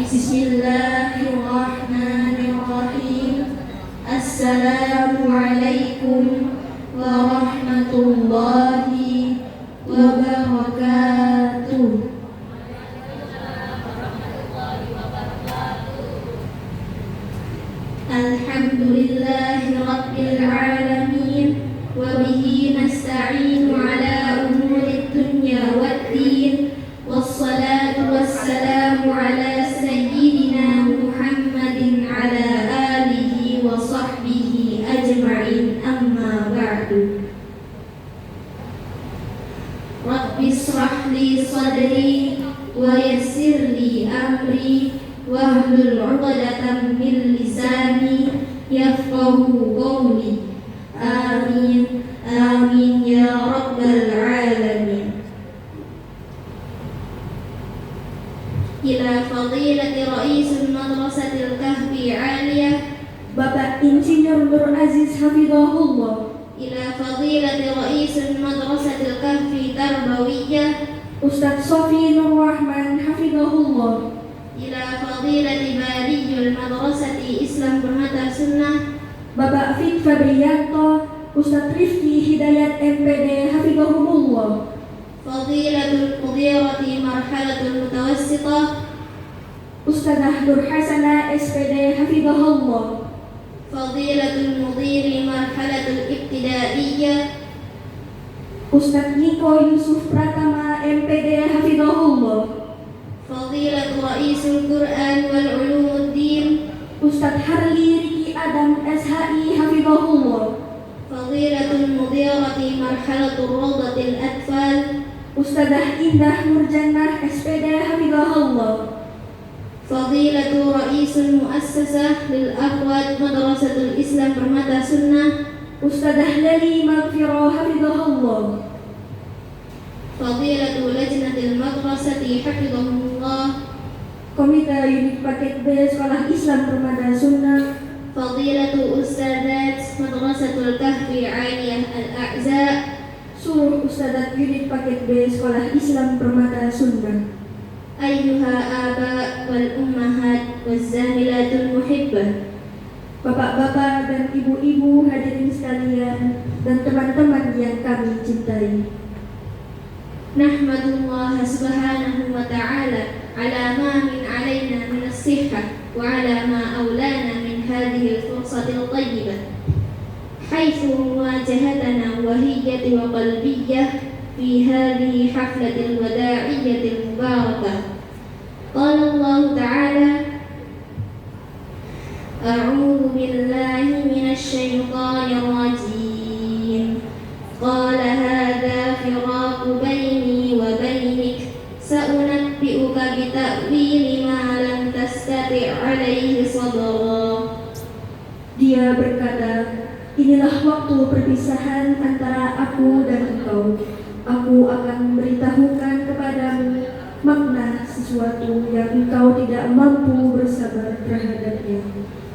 Bismillahirrahmanirrahim. Assalamualaikum warahmatullahi wabarakatuh. Alhamdulillahi rabbil alamin. Wa bihi nasta'inu ala umuri dunya waddin. Wassalatu wassalamu ala sayyidina Muhammadin ala alihi wa sahbihi ajma'in, amma ba'du. Rabbi israh li sadri wa yassir li amri wahlul 'uqdatam min lisani yafqahu qawli. Amin amin ya rabbal alamin. Ila fadilati Ra'isul Madrasatil Kahfi 'Aliyah Bapak Insinyur Nur Aziz Hafizahullah. Ila fadilati Ra'isul Madrasatil Kahfi Tarbawiyah Ustadz Sofi Nur Rahman Hafizahullah. Ila fadilati Bariyul Madrasati Islam Permata Sunnah Bapak Fit Fabrianto, Ustadz Rifki Hidayat MPD Hafizahumullah. Fadilatul Mudirati Marhalatul Mutawassitah Ustadzah Nur Hasanah SPD Hafizahullah. Fadilatul Mudiri Marhalatul Ibtidaiyah Ustadz Niko Yusuf Pratama MPD Hafizahullah. Fadilatul Ra'isul Quran wal Ulumuddin Ustadz Harli Riki Adam SHI Hafizahullah. Fadilatul Mudirati Marhalatul Rawdatil Atfal Ustadzah Indah Nurjannah SPD Hafizahullah. Fadilatul Ra'isul Muassasah lil Akhwat Madrasatul Islam Permata Sunnah Ustadzah Lali Maghfirah Hafizahullah. Fadilatul Lajnatil Madrasati Hafizahumullah. Komite Unit Paket B Sekolah Islam Permata Sunnah. Fadilatul Ustadzat Madrasatul Kahfi 'Aliyah Al-A'za. Seluruh Ustadzat Unit Paket B Sekolah Islam Permata Sunnah. Ayyuha aba wal ummahat waz zamilatul muhibbah. Bapak-bapak dan ibu-ibu hadirin sekalian dan teman-teman yang kami cintai. Nahmadullah subhanahu wa ta'ala ala ma min alaina min as-sihhah wa ala ma aulana min hadhihi al-fursatil tayyibah haitsu muwajahatana wahiyyati wa qalbiyyah fi hadhihi haflatil wada'iyyatil mubarakah. Qala Allah ta'ala a'udzu billahi minasy syaithanir rajim. Qala hadza firaqu baini wa bainik sa'unabbi'uka bi ta'wili ma lam tastati' 'alaihi sabra. Dia berkata, inilah waktu perpisahan antara aku dan engkau. Aku akan memberitahukan kepadamu makna sesuatu yang engkau tidak mampu bersabar terhadapnya.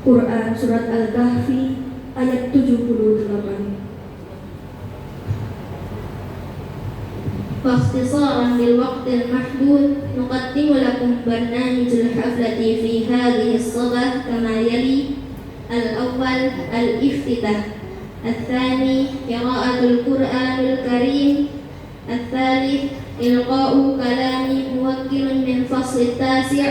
Quran Surat Al-Kahfi ayat 78. واختصارا للوقت المحدود نقدم لكم برنامج الحفلة في هذه الصباح كما يلي: الأول الافتتاح، الثاني قراءة القرآن الكريم، الثالث إلقاء كلام موكل من فصل التاسع،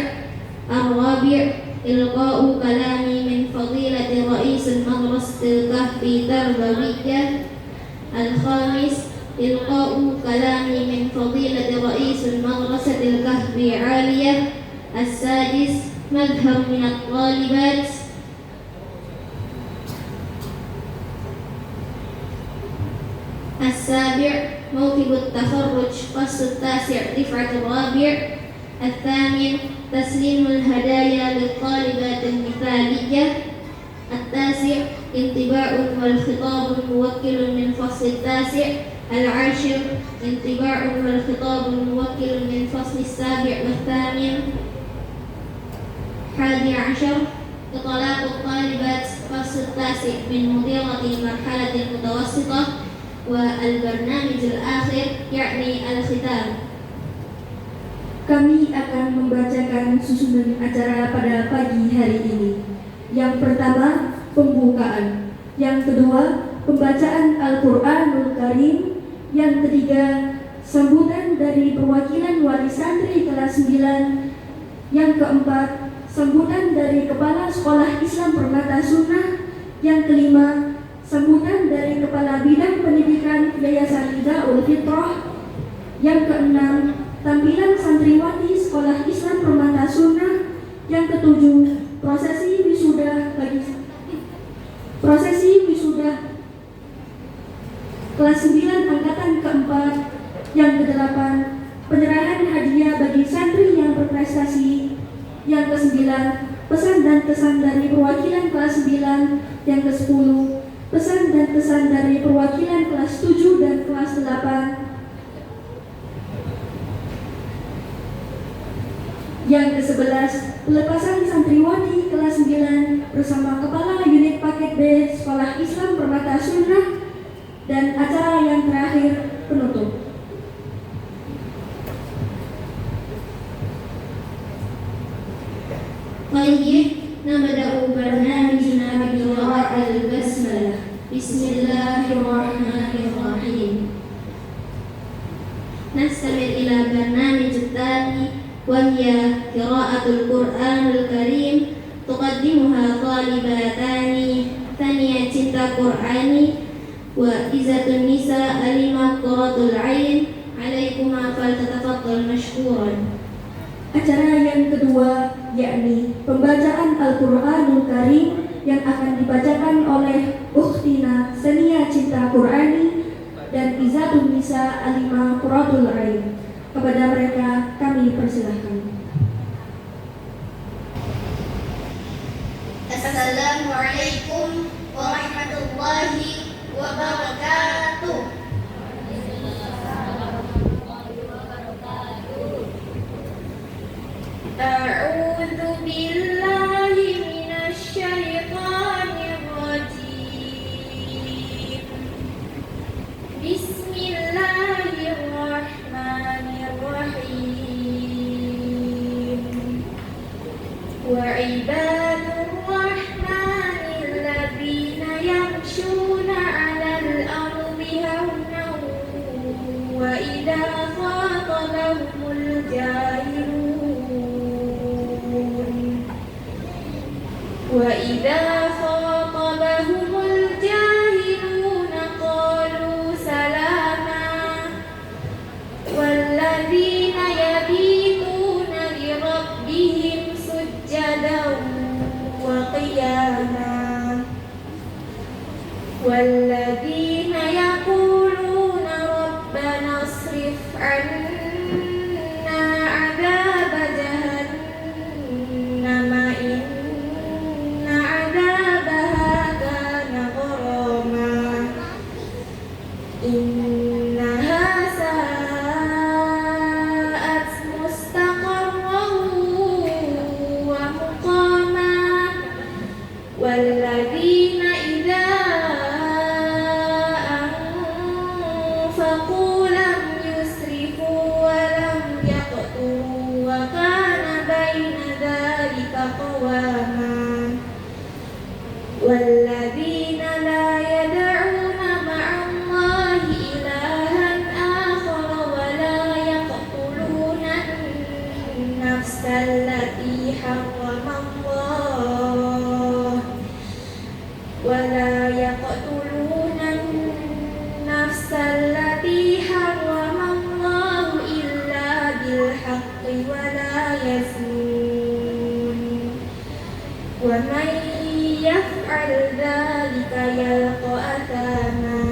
الرابع إلقاء كلام من فضيلة رئيس المدرسة الكهف تربوية، الخامس إلقاء كلام من فضيلة رئيس المدرسة الكهف عالية، السادس مظهر من الطالبات، السابع موكب التخرج فصل التاسع دفعة الرابع، الثامن تسليم الهدايا للطالبات المثالية، التاسع انطباع والخطاب الموكل من فصل التاسع، العاشر انطباع والخطاب الموكل من فصل السابع والثامن، 11 إطلاق الطالبات فصل التاسع من مديرة مرحلة المتوسطة، والبرنامج الآخر يعني الختام. Kami akan membacakan susunan acara pada pagi hari ini. Yang pertama, pembukaan. Yang kedua, pembacaan Al-Quranul Karim. Yang ketiga, sambutan dari perwakilan wali santri kelas 9. Yang keempat, sambutan dari Kepala Sekolah Islam Permata Sunnah. Yang kelima, sambutan dari Kepala Bidang Pendidikan Yayasan Hidaul Fitrah. Yang keenam, tampilan santriwati Sekolah Islam Permata Sunnah. Yang ketujuh, prosesi wisuda kelas 9 angkatan keempat. Yang kedelapan, penyerahan hadiah bagi santri yang berprestasi. Yang kesembilan, pesan dan kesan dari perwakilan kelas 9. Yang kesepuluh, pesan dan kesan dari perwakilan kelas 7 dan kelas 8. Yang ke-11, pelepasan santriwati kelas 9 bersama Kepala Unit Paket B Sekolah Islam Permata Sunnah. Dan acara yang terakhir, penutup. طيب نبدأ برنامجنا بقراءة البسملة. بسم الله الرحمن الرحيم. نستمع إلى برنامج الثاني وهي قراءة القرآن الكريم، تقدمها طالبتان ثانية cinta قرآني وإزة النساء ألمة قرة العين. عليكما فلتتفضل مشكورا. Acara yang kedua yakni pembacaan Al-Quranul Karim yang akan dibacakan oleh Ukhtina Sania Cinta Qur'ani dan Izatun Nisa Alimah Quratul Ain. Kepada mereka kami persilahkan. Assalamualaikum warahmatullahi wabarakatuh. A'udzu billahi minasy syaithanir rajim. Bismillahirrahmanirrahim. Wa ibadur rahmanil ladzina yamshuna 'alal ardi hawnan wa idza khatabahumul jahilun وَإِذَا خَاطَبَهُمُ الْجَاهِلُونَ قَالُوا سَلَامًا وَالَّذِينَ يَبِيتُونَ لِرَبِّهِمْ سُجَّدًا وَقِيَامًا وَالَّذِينَ يَقُولُونَ رَبَّنَا اصْرِفْ عَنَّا عَذَابَ جَهَنَّمَ إنها ساءت مستقرا ومقاما والذين إذا أنفقوا لم يسرفوا ولم يقتروا وكان بين ذلك قواما والذين لا يدعون مع الله إلها آخر ولا يقتلون النفس التي حرم الله إلا بالحق ولا يزنون ومن يفعل ذلك يلقى أثاما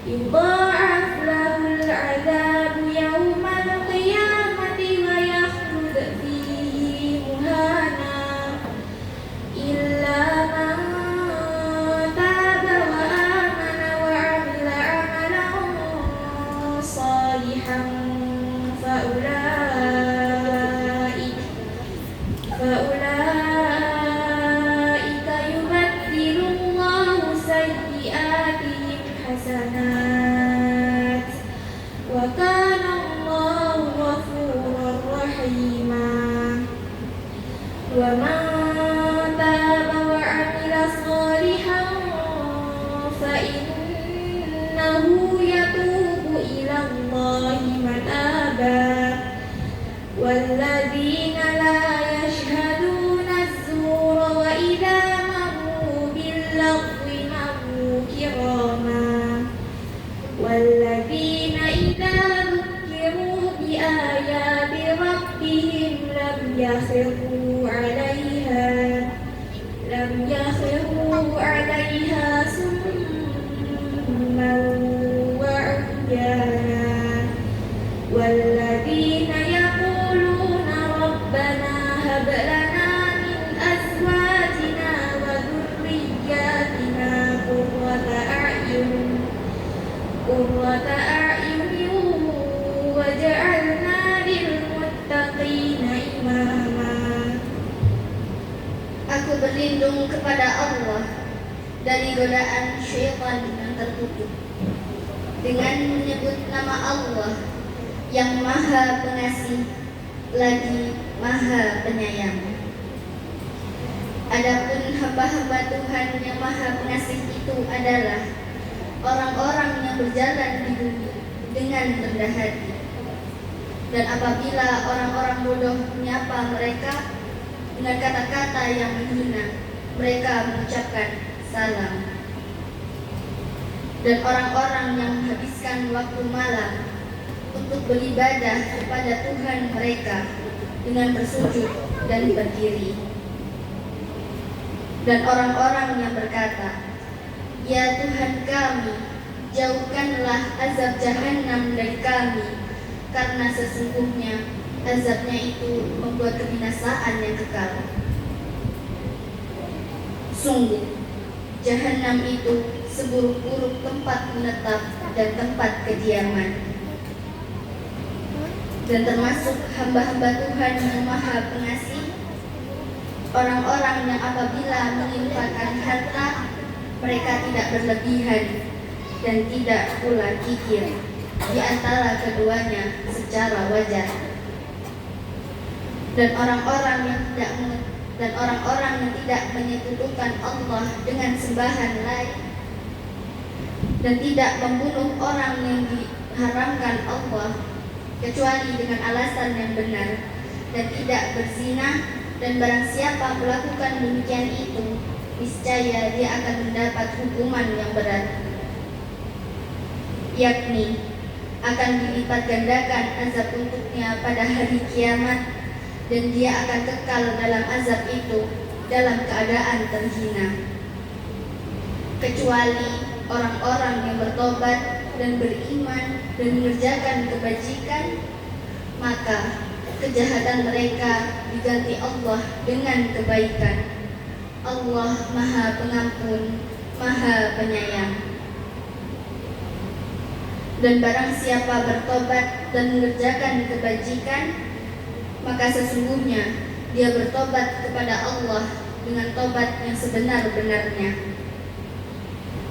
يضاعف له العذاب يوم القيامة ويخلد فيه مهانا إلا من تاب وآمن وعمل عملا صالحا فأولئك يبدل الله سيئاتهم حسنات وكان الله غفورا والذين إذا ذكروا بآيات ربهم لم يخروا عليها سما وعميانا والذين يقولون ربنا هب لنا من أزواجنا وذرياتنا قرة أعين واجعلنا للمتقين إماما. Aku berlindung kepada Allah dari godaan syaitan yang terkutuk dengan menyebut nama Allah yang Maha Pengasih lagi Maha Penyayang. Adapun hamba-hamba Tuhan yang Maha Pengasih itu adalah orang-orang yang berjalan di bumi dengan rendah hati. Dan apabila orang-orang bodoh menyapa mereka dengan kata-kata yang menghina, mereka mengucapkan salam. Dan orang-orang yang menghabiskan waktu malam untuk beribadah kepada Tuhan mereka dengan bersujud dan berdiri. Dan orang-orang yang berkata, "Ya Tuhan kami, jauhkanlah azab Jahannam dari kami, karena sesungguhnya azabnya itu membuat kebinasaan yang kekal." Sungguh, Jahannam itu seburuk-buruk tempat menetap dan tempat kediaman. Dan termasuk hamba-hamba Tuhan yang Maha Pengasih, orang-orang yang apabila menginfakkan harta, mereka tidak berlebihan dan tidak pula kikir di antara keduanya secara wajar. Dan orang-orang yang tidak menyekutukan Allah dengan sembahan lain dan tidak membunuh orang yang diharamkan Allah kecuali dengan alasan yang benar, dan tidak berzina, dan barang siapa melakukan demikian itu, niscaya dia akan mendapat hukuman yang berat, yakni akan dilipat gandakan azab untuknya pada hari kiamat, dan dia akan kekal dalam azab itu dalam keadaan terhina, kecuali orang-orang yang bertobat dan beriman dan mengerjakan kebajikan, maka kejahatan mereka diganti Allah dengan kebaikan. Allah Maha Pengampun, Maha Penyayang. Dan barang siapa bertobat dan mengerjakan kebajikan, maka sesungguhnya dia bertobat kepada Allah dengan tobat yang sebenar-benarnya.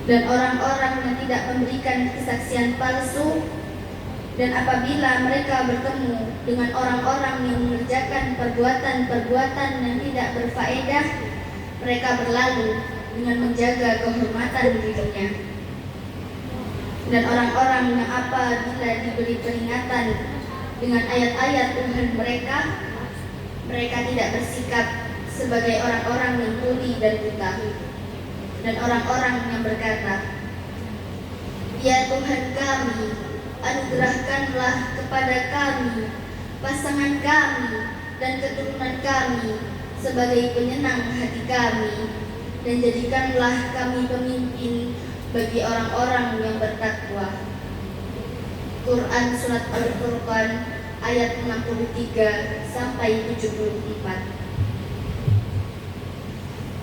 Dan orang-orang yang tidak memberikan kesaksian palsu, dan apabila mereka bertemu dengan orang-orang yang mengerjakan perbuatan-perbuatan yang tidak berfaedah, mereka berlalu dengan menjaga kehormatan dirinya. Dan orang-orang yang apabila diberi peringatan dengan ayat-ayat Tuhan mereka, mereka tidak bersikap sebagai orang-orang yang tuli dan buta. Dan orang-orang yang berkata, "Ya Tuhan kami, anugerahkanlah kepada kami pasangan kami dan keturunan kami sebagai penyenang hati kami, dan jadikanlah kami pemimpin bagi orang-orang yang bertakwa." Quran Surat Al-Furqan ayat 63 sampai 74.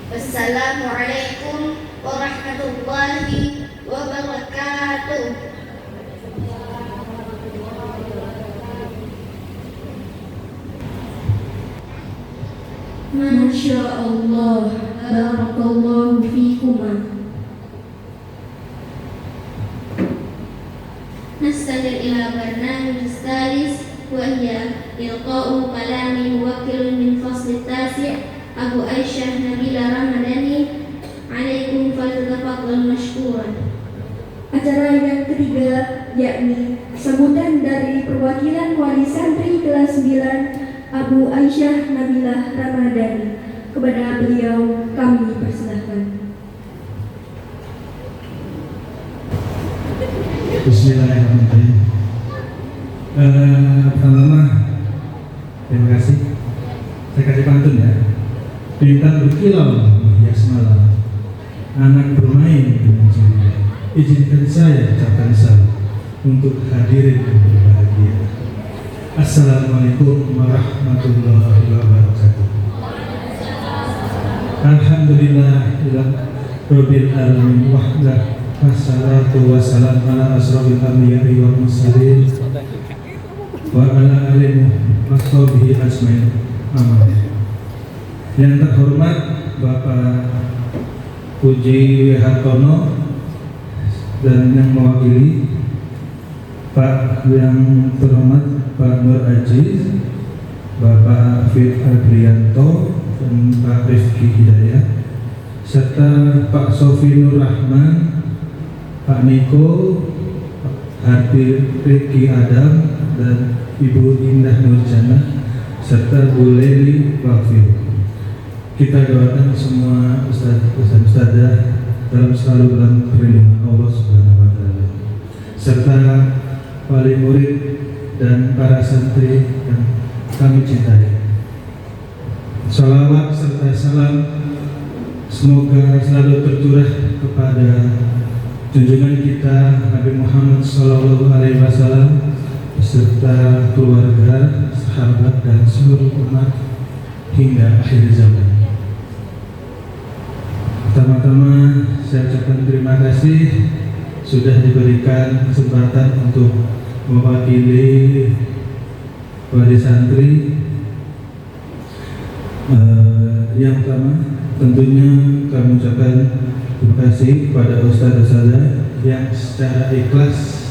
Wassalamualaikum warahmatullahi wabarakatuh. Masya Allah, barakallahu fikuma. نستمر إلى برنامج الثالث وهي إلقاء كلام موكل من فصل التاسع أبو عائشة نبيلة رمضاني. عليكم فلتتفضل مشكورا. Acara yang ketiga yakni sambutan dari perwakilan wali santri kelas 9 Abu Aisyah Nabilah Ramadhani. Kepada beliau kami persilahkan. Bismillahirrahmanirrahim. Pertama, terima kasih. Saya kasih pantun ya. Bintang berkilau menghias malam, anak bermain dengan ceria. Izinkan saya ucapkan salam untuk hadirin yang berbahagia. Assalamualaikum warahmatullahi wabarakatuh. Alhamdulillah rabbil alamin wahdah. Wassalatu wassalamu ala asrofil anbiya'i wal mursalin wa ala alihi wa sahbihi ajmain. Amin. Yang terhormat Bapak Puji Hartono dan yang mewakili, Pak yang terhormat Pak Nur Aziz, Bapak Fit Adrianto dan Pak Rifki Hidayat, serta Pak Sofi Nur Rahman, Pak Niko, Harti Riki Adam, dan Ibu Indah Nurjana, serta Bu Leli Wafil. Kita doakan semua ustaz-ustazah dalam selalu dalam perlindungan Allah Subhanahu wa Ta'ala, serta wali murid dan para santri yang kami cintai. Salawat serta salam semoga selalu tercurah kepada junjungan kita Nabi Muhammad SAW beserta keluarga, sahabat dan seluruh umat hingga akhir zaman. Pertama-tama saya ucapkan terima kasih sudah diberikan kesempatan untuk mewakili wali santri. Yang pertama tentunya kami ucapkan terima kasih kepada ustaz-ustazah yang secara ikhlas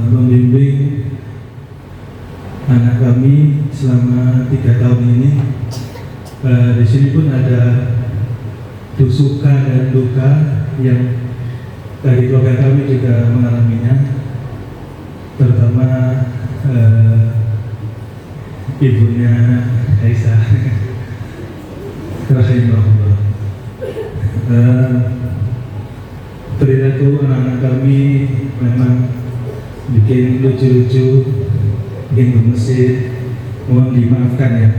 membimbing anak kami selama 3 tahun ini. Di sini pun ada suka dan duka yang dari keluarga kami juga mengalaminya, terutama ibunya Aisyah rahimahullah. Perilaku anak-anak kami memang bikin lucu-lucu, bikin gemesin, mohon dimaafkan ya.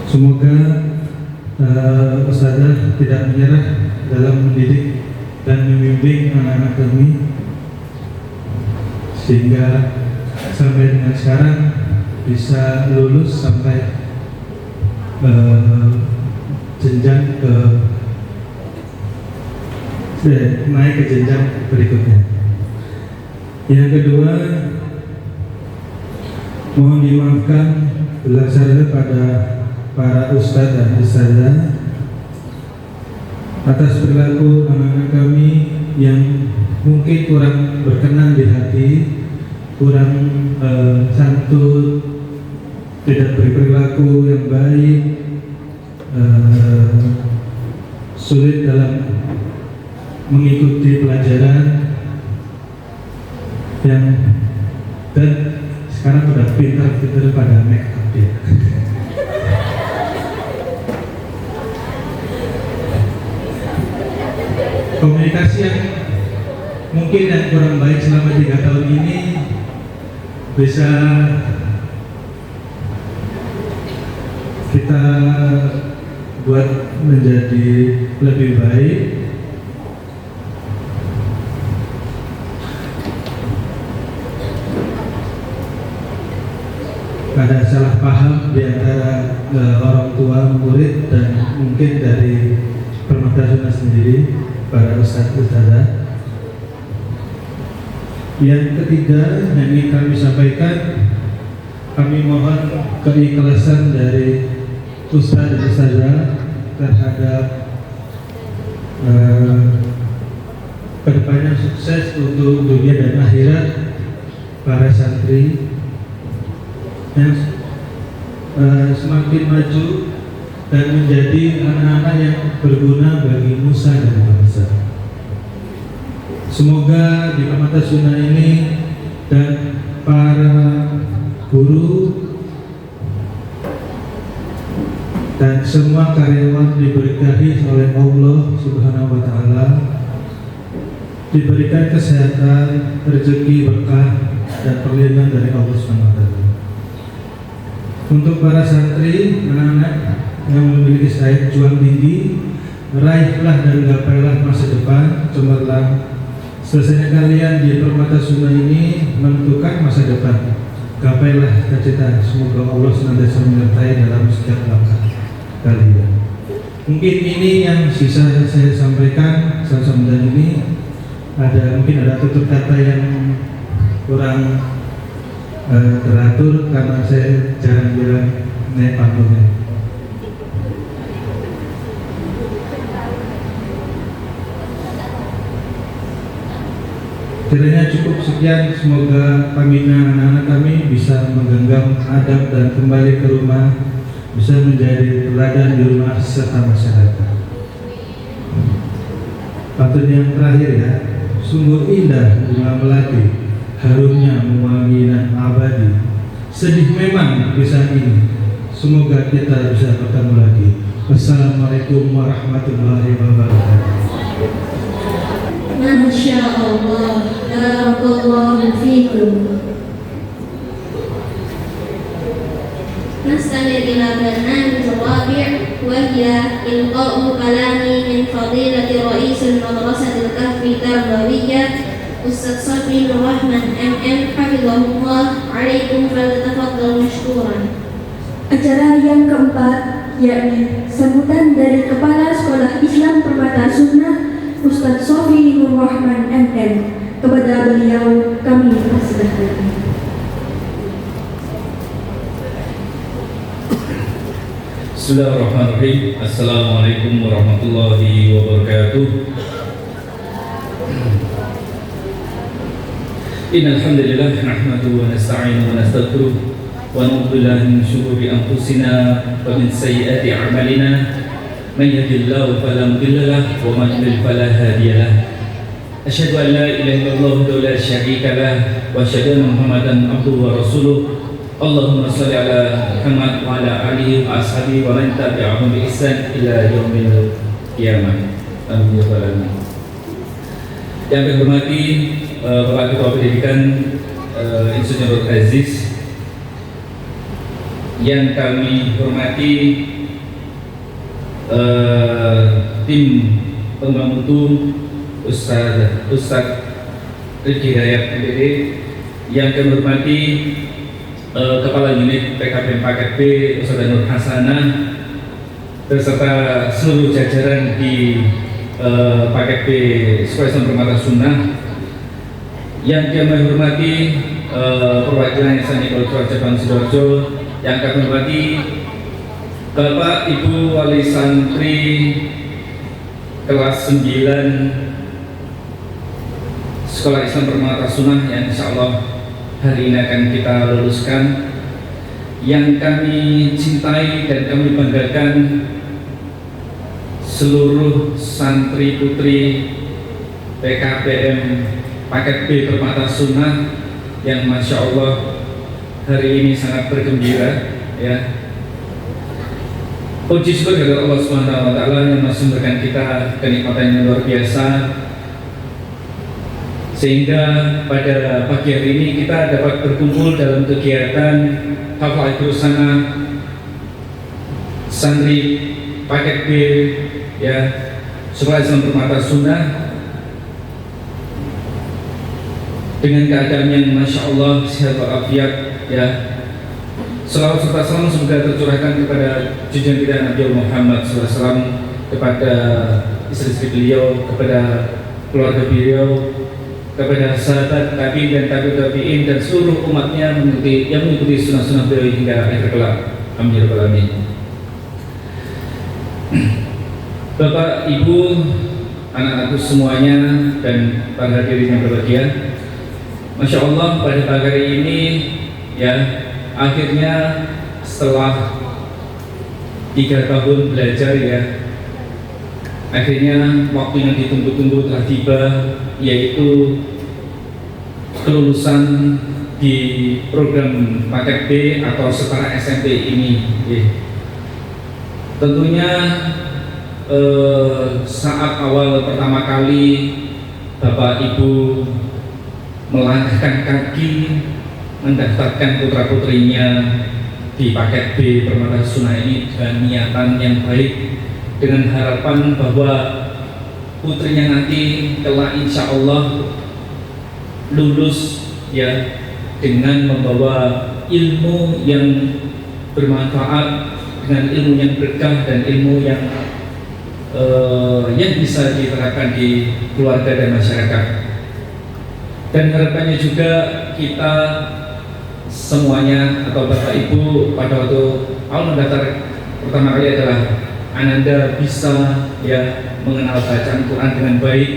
Semoga ustazah tidak menyerah dalam mendidik dan membimbing anak-anak kami sehingga sampai dengan sekarang bisa lulus sampai jenjang naik ke jenjang berikutnya. Yang kedua, mohon dimaafkan berdasarkan pada para ustadz dan ustazah atas perilaku anak-anak kami yang mungkin kurang berkenan di hati, kurang santun, tidak berperilaku yang baik, sulit dalam mengikuti pelajaran dan sekarang sudah pintar-pintar pada make up ya. Komunikasi yang mungkin yang kurang baik selama 3 tahun ini bisa kita buat menjadi lebih baik. Ada salah paham di antara orang tua murid dan mungkin dari permadrasah sendiri, para ustadz-ustadzah. Yang ketiga yang ingin kami sampaikan, kami mohon keikhlasan dari ustadz dan ustadzah terhadap kedepannya sukses untuk dunia dan akhirat para santri yang semakin maju dan menjadi anak-anak yang berguna bagi nusa dan bangsa. Semoga di Kamata Sunnah ini dan para guru dan semua karyawan diberkahi oleh Allah Subhanahu wa Ta'ala, diberikan kesehatan, rezeki, berkah, dan perlindungan dari Allah Subhanahu wa Ta'ala. Untuk para santri, anak-anak yang memiliki saya juang tinggi, raihlah dan gapailah masa depan cemerlang. Selesainya kalian di Permata Sunnah ini menentukan masa depan. Gapailah cita-cita, semoga Allah senantiasa menyertai dalam setiap langkah kalian. Mungkin ini yang sisa saya sampaikan. Sambil ini mungkin ada tutur kata yang kurang teratur karena saya jarang bilang naik panggungnya. Kiranya cukup sekian, semoga pembina anak-anak kami bisa menggenggam adab dan kembali ke rumah, bisa menjadi teladan di rumah serta masyarakat. Pantun yang terakhir ya, sungguh indah bunga melati, harumnya mewangi dan abadi. Sedih memang kisah ini, semoga kita bisa bertemu lagi. Wassalamualaikum warahmatullahi wabarakatuh. Masya Allah, barakallahu fikum. نستمر إلى برنامج الرابع وهي إلقاء كلامي من فضيلة رئيس المدرسة الكهف التربوية أستاذ صفي الرحمن MM حفظه الله. عليكم فلتتفضل مشكورا. Acara yang keempat yakni sambutan dari Kepala Sekolah Islam Permata Sunnah Ustadz Sofi Nur Rahman MM. Kepada beliau kami persilahkan. Bismillahirrahmanirrahim. Assalamualaikum warahmatullahi wabarakatuh. Innal hamdalillah nahmaduhu wa nasta'inuhu wa nastaghfiruh wa na'udzu billahi min shururi anfusina wa min sayyiati a'malina. Man yahdihillahu fala mudilla lahu wa man yudlil fala hadiya lahu. Asyhadu an la ilaha illallah wa la syarika lahu wa asyhadu anna Muhammadan abduhu wa rasuluh. Allahumma shalli ala Muhammad wa ala alihi wa ashabihi wa man tabi'ahum bi ihsan ila yaumil qiyamah. Amin ya rabbal alamin. Yang kami hormati Bapak Ketua Pendidikan Insinyur Aziz, yang kami hormati tim pembantu Ustaz Rizky Hidayat MPD, yang kami hormati Kepala Unit PKPM Paket B Ustaz Nur Hasanah beserta seluruh jajaran di Paket B Sekolah Islam Permata Sunnah, yang kami hormati perwakilan Yayasan Iqbal Cabang Sidoarjo, yang kami hormati Bapak Ibu Wali Santri kelas 9 Sekolah Islam Permata Sunnah yang insya Allah hari ini akan kita luluskan, yang kami cintai dan kami banggakan seluruh santri putri PKPM Paket B Permata Sunnah yang Masya Allah hari ini sangat bergembira ya. Puji syukur kepada Allah Subhanahu wa Ta'ala yang masih memberikan kita kenikmatan yang luar biasa, sehingga pada pagi hari ini kita dapat berkumpul dalam kegiatan hafal bersama santri Paket B ya Sekolah Islam Permata Sunnah dengan keadaan yang Masya Allah sehat walafiat ya. Salawat serta salam semoga tercurahkan kepada junjungan kita Nabi Muhammad SAW, kepada istri-istri beliau, kepada keluarga beliau, kepada sahabat tabi'in dan tabi'in dan seluruh umatnya yang mengikuti sunnah-sunnah beliau hingga akhir kelak. Amin ya rabbal alamin. Bapak, Ibu, anak-anakku semuanya dan para hadirin yang berbahagia, Masya Allah pada pagi hari ini ya, akhirnya setelah 3 tahun belajar ya, akhirnya waktu yang ditunggu-tunggu telah tiba, yaitu kelulusan di program Paket B atau setara SMP ini ya. Tentunya saat awal pertama kali Bapak Ibu melangkahkan kaki mendaftarkan putra-putrinya di paket B Permata Sunnah ini dengan niatan yang baik, dengan harapan bahwa putrinya nanti kelak insya Allah lulus ya dengan membawa ilmu yang bermanfaat, dengan ilmu yang berkah dan ilmu yang bisa diterapkan di keluarga dan masyarakat. Dan harapannya juga kita semuanya atau Bapak Ibu pada waktu awal mendaftar pertama kali adalah Ananda bisa ya mengenal bacaan Quran dengan baik,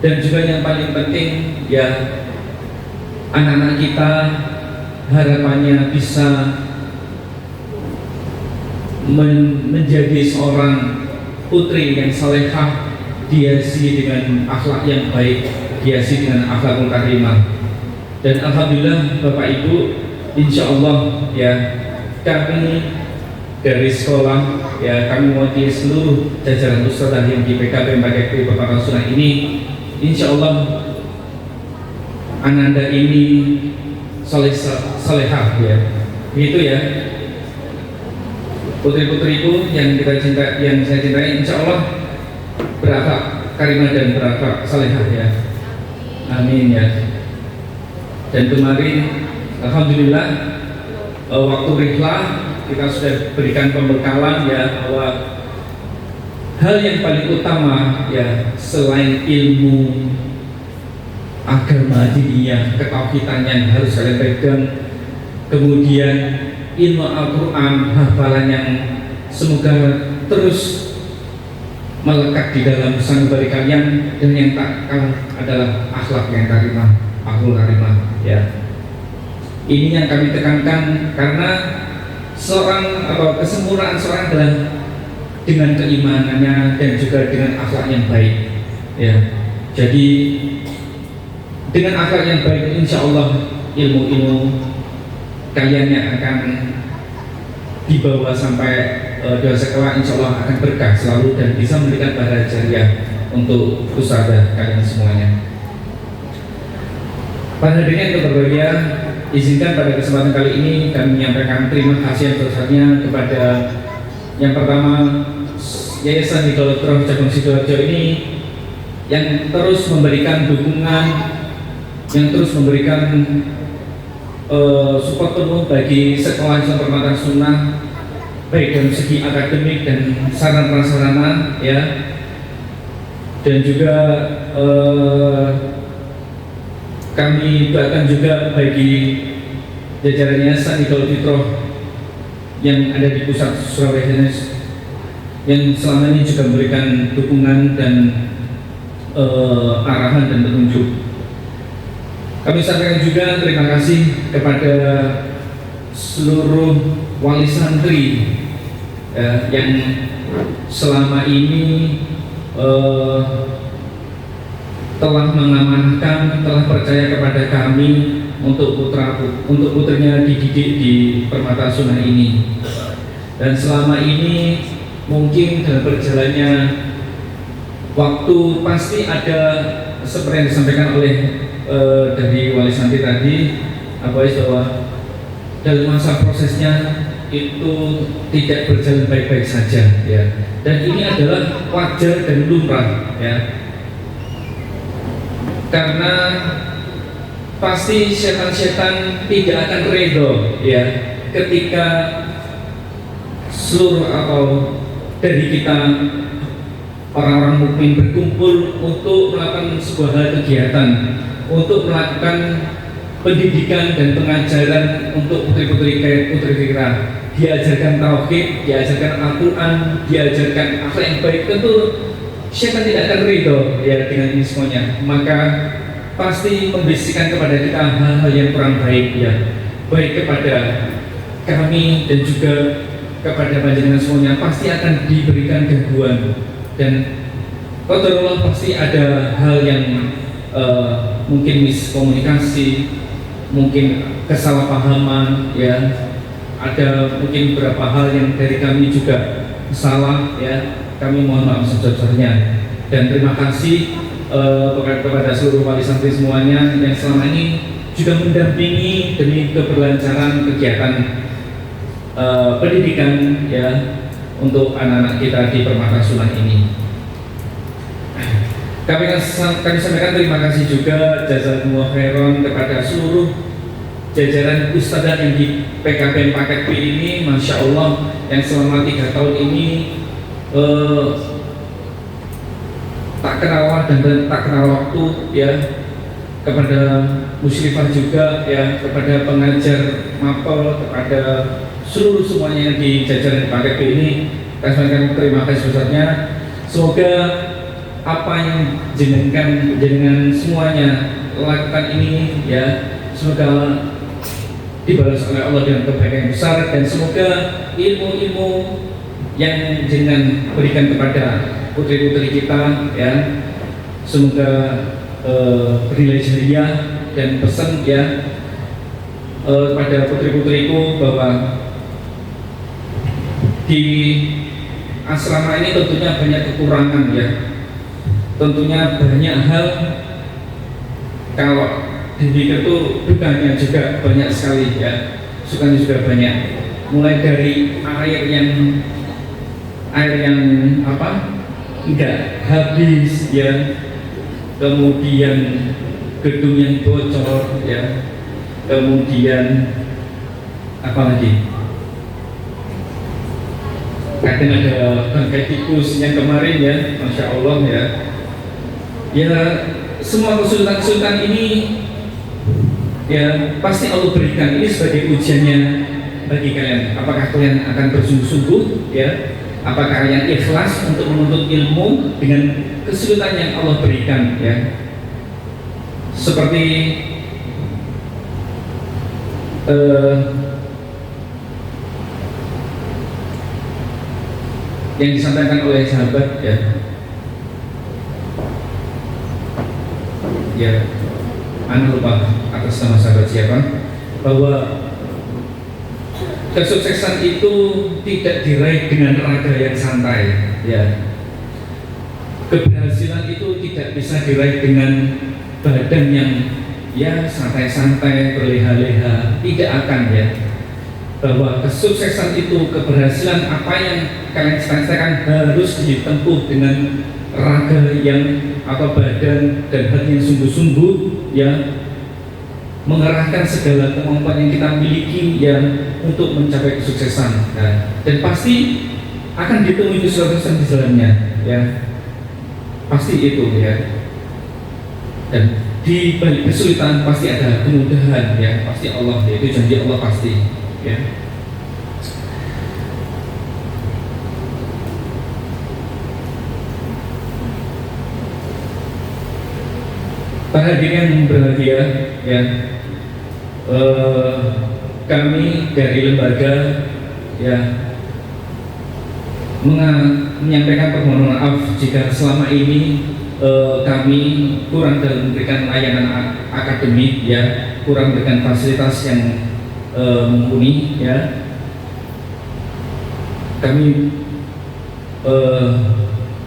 dan juga yang paling penting ya anak-anak kita harapannya bisa menjadi seorang putri yang salehah, dihiasi dengan akhlak yang baik, dihiasi dengan akhlakul karimah. Dan alhamdulillah Bapak Ibu, insya Allah ya kami dari sekolah ya kami mewakili seluruh jajaran ustadzah yang di PKP PKP Permata Sunnah ini, insya Allah Ananda ini salehah ya, begitu ya. Putri-putriku yang kita cinta, yang saya cintai, insya Allah berakhlak karimah dan berakhlak salehah ya. Amin ya. Dan kemarin alhamdulillah waktu rihlah kita sudah berikan pembekalan ya bahwa hal yang paling utama ya selain ilmu agama diniyah, ketauhidan yang harus kalian pegang, kemudian ilmu Al-Quran, hafalan yang semoga terus melekat di dalam sanubari kalian, dan yang tak kalah adalah akhlak yang karimah, akhlak karimah ya. Ini yang kami tekankan karena seorang atau kesempurnaan seorang adalah dengan keimanannya dan juga dengan akhlak yang baik ya. Jadi dengan akhlak yang baik insya Allah ilmu-ilmu kalian yang akan dibawa sampai dewasa kelak insya Allah akan berkah selalu dan bisa memberikan pahala jariah untuk usaha kalian semuanya. Para hadirin yang berbahagia, izinkan pada kesempatan kali ini kami menyampaikan terima kasih yang sebesarnya kepada yang pertama Yayasan Hidayah Cabang Sidoarjo ini yang terus memberikan dukungan, yang terus memberikan support penuh bagi sekolah Islam Permata Sunnah, baik dari segi akademik dan sarana prasarana ya, dan juga kami bahkan juga bagi jajaran Yayasan Hidayah Fitrah yang ada di pusat Surabaya yang selama ini juga memberikan dukungan dan arahan dan petunjuk. Kami sampaikan juga terima kasih kepada seluruh wali santri yang selama ini telah mengamankan, telah percaya kepada kami untuk putrinya dididik di Permata Sunnah ini. Dan selama ini mungkin dalam berjalannya waktu pasti ada seperti yang disampaikan oleh dari wali santri tadi, bahwa dalam masa prosesnya itu tidak berjalan baik-baik saja ya. Dan ini adalah wajar dan lumrah ya. Karena pasti setan-setan tidak akan ridho ya ketika seluruh atau dari kita orang-orang mukmin berkumpul untuk melakukan sebuah hal kegiatan, untuk melakukan pendidikan dan pengajaran untuk putri-putri kita, diajarkan tauhid, diajarkan Al-Quran, diajarkan akhlak yang baik. Tentu syaitan tidak akan ridho ya dengan ini semuanya, maka pasti membisikkan kepada kita hal-hal yang kurang baik ya, baik kepada kami dan juga kepada panjenengan semuanya pasti akan diberikan gangguan, dan qadarullah pasti ada hal yang mungkin miskomunikasi, mungkin kesalahpahaman ya, ada mungkin beberapa hal yang dari kami juga salah ya, kami mohon maaf sebesar-besarnya. Dan terima kasih kepada seluruh wali santri semuanya yang selama ini juga mendampingi demi keberlancaran kegiatan pendidikan ya untuk anak-anak kita di Permata Sunnah ini. Kami sampaikan terima kasih juga jazakumullah khairan kepada seluruh jajaran ustadzah yang di PKBM Paket B ini, Masya Allah, yang selama 3 tahun ini tak kenal dan tak kenal waktu ya, kepada musyrifah juga ya, kepada pengajar mapel, kepada seluruh semuanya di jajaran Paket B ini, kami sampaikan terima kasih besarnya. Semoga apa yang jenengan semuanya lakukan ini ya, semoga dibalas oleh Allah dengan kebaikan yang besar, dan semoga ilmu-ilmu yang jenengan berikan kepada putri-putri kita ya, semoga bernilai jariah, dan pesan ya pada putri-putriku bahwa di asrama ini tentunya banyak kekurangan ya, tentunya banyak hal, kalau dipikir itu dukanya juga banyak sekali ya, sukanya juga banyak, mulai dari air yang enggak habis ya, kemudian gedung yang bocor ya, kemudian apa lagi, kadang ada bangkai tikus yang kemarin ya, Masya Allah ya. Ya, semua kesulitan-kesulitan ini ya pasti Allah berikan ini sebagai ujiannya bagi kalian. Apakah kalian akan bersungguh-sungguh ya? Apakah kalian ikhlas untuk menuntut ilmu dengan kesulitan yang Allah berikan ya? Seperti yang disampaikan oleh sahabat ya, anda lupa atas nama sahabat siapa, bahwa kesuksesan itu tidak diraih dengan raga yang santai ya, keberhasilan itu tidak bisa diraih dengan badan yang ya santai-santai berleha-leha, tidak akan ya, bahwa kesuksesan itu, keberhasilan apa yang kalian cita-citakan harus ditempuh dengan raga yang atau badan dan hati yang sungguh-sungguh ya, mengerahkan segala kemampuan yang kita miliki ya untuk mencapai kesuksesan ya. Dan pasti akan ditemui kesuksesan di jalannya ya, pasti itu ya. Dan di balik kesulitan pasti ada kemudahan ya, pasti Allah ya, itu janji Allah pasti ya. Para hadirin yang berbahagia ya, kami dari lembaga ya menyampaikan permohonan maaf jika selama ini kami kurang dalam memberikan layanan akademik ya, kurang memberikan fasilitas yang mumpuni ya. Kami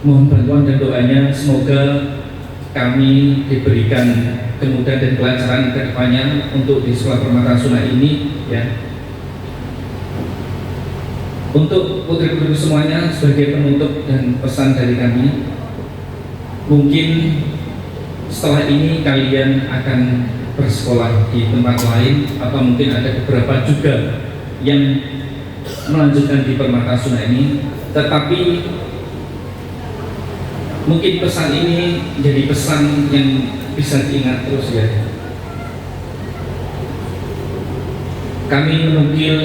mohon bantuan dan doanya, semoga kami diberikan kemudahan dan kelancaran ke depannya untuk di Sekolah Permata Sunnah ini ya. Untuk putri-putri semuanya, sebagai penutup dan pesan dari kami, mungkin setelah ini kalian akan bersekolah di tempat lain, atau mungkin ada beberapa juga yang melanjutkan di Permata Sunnah ini, tetapi mungkin pesan ini jadi pesan yang bisa diingat terus ya. Kami menukil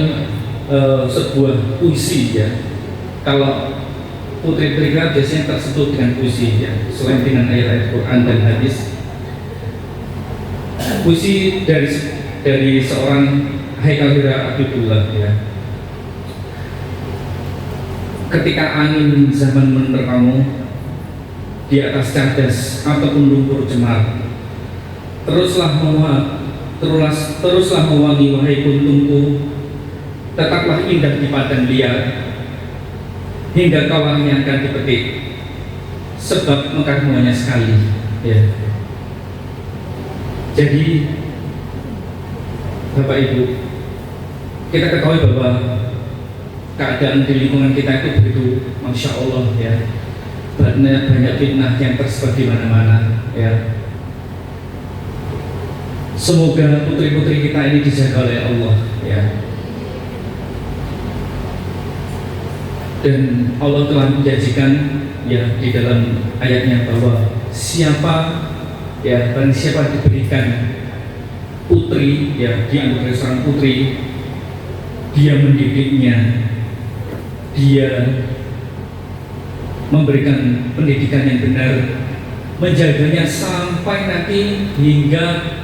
sebuah puisi ya. Kalau putri-putri biasanya tersentuh dengan puisi ya, selain dengan ayat-ayat Quran dan hadis. Puisi dari seorang Haikal Hira Abdullah ya. Ketika angin zaman menerpamu di atas cadas ataupun lumpur cemar, teruslah mewangi wahai kuntungku, tetaplah indah di padang liar hingga kawannya akan dipetik, sebab mekar hanya sekali, ya. Jadi Bapak Ibu, kita ketahui bahwa keadaan di lingkungan kita itu begitu, Masya Allah, ya, banyak fitnah yang tersebar di mana-mana, ya. Semoga putri-putri kita ini dijaga oleh Allah, ya. Dan Allah telah menjanjikan, ya, di dalam ayatnya bahwa siapa diberikan putri, ya, dianugerahi seorang putri, dia mendidiknya, dia memberikan pendidikan yang benar, menjaganya sampai nanti hingga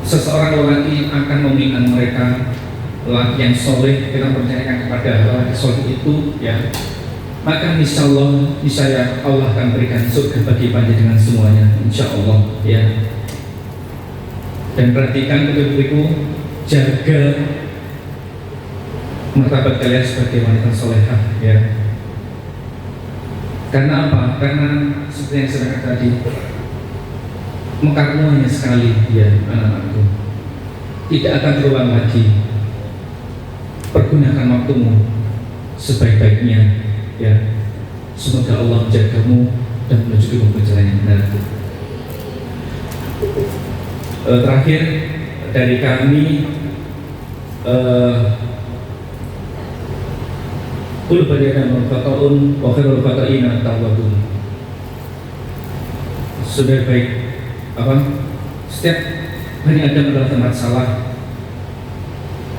seseorang lelaki akan meminang mereka, lelaki yang soleh, kita percayakan kepada lelaki soleh itu, ya, maka insya Allah akan berikan surga bagi panjenengan semuanya, insya Allah, ya. Dan perhatikan betul-betul, jaga martabat kalian sebagai wanita solehah, ya. Karena apa? Karena seperti yang saya katakan tadi, mekarmu hanya sekali, ya anak-anakku, tidak akan terulang lagi. Pergunakan waktumu sebaik-baiknya, ya. Semoga Allah menjagamu dan menunjukkan perjalanan yang benar. Terakhir dari kami, qul bariyakan fata'un wa khairul fata'ina tawwabun. Sudah baik setiap Bani Adam adalah tempat salah,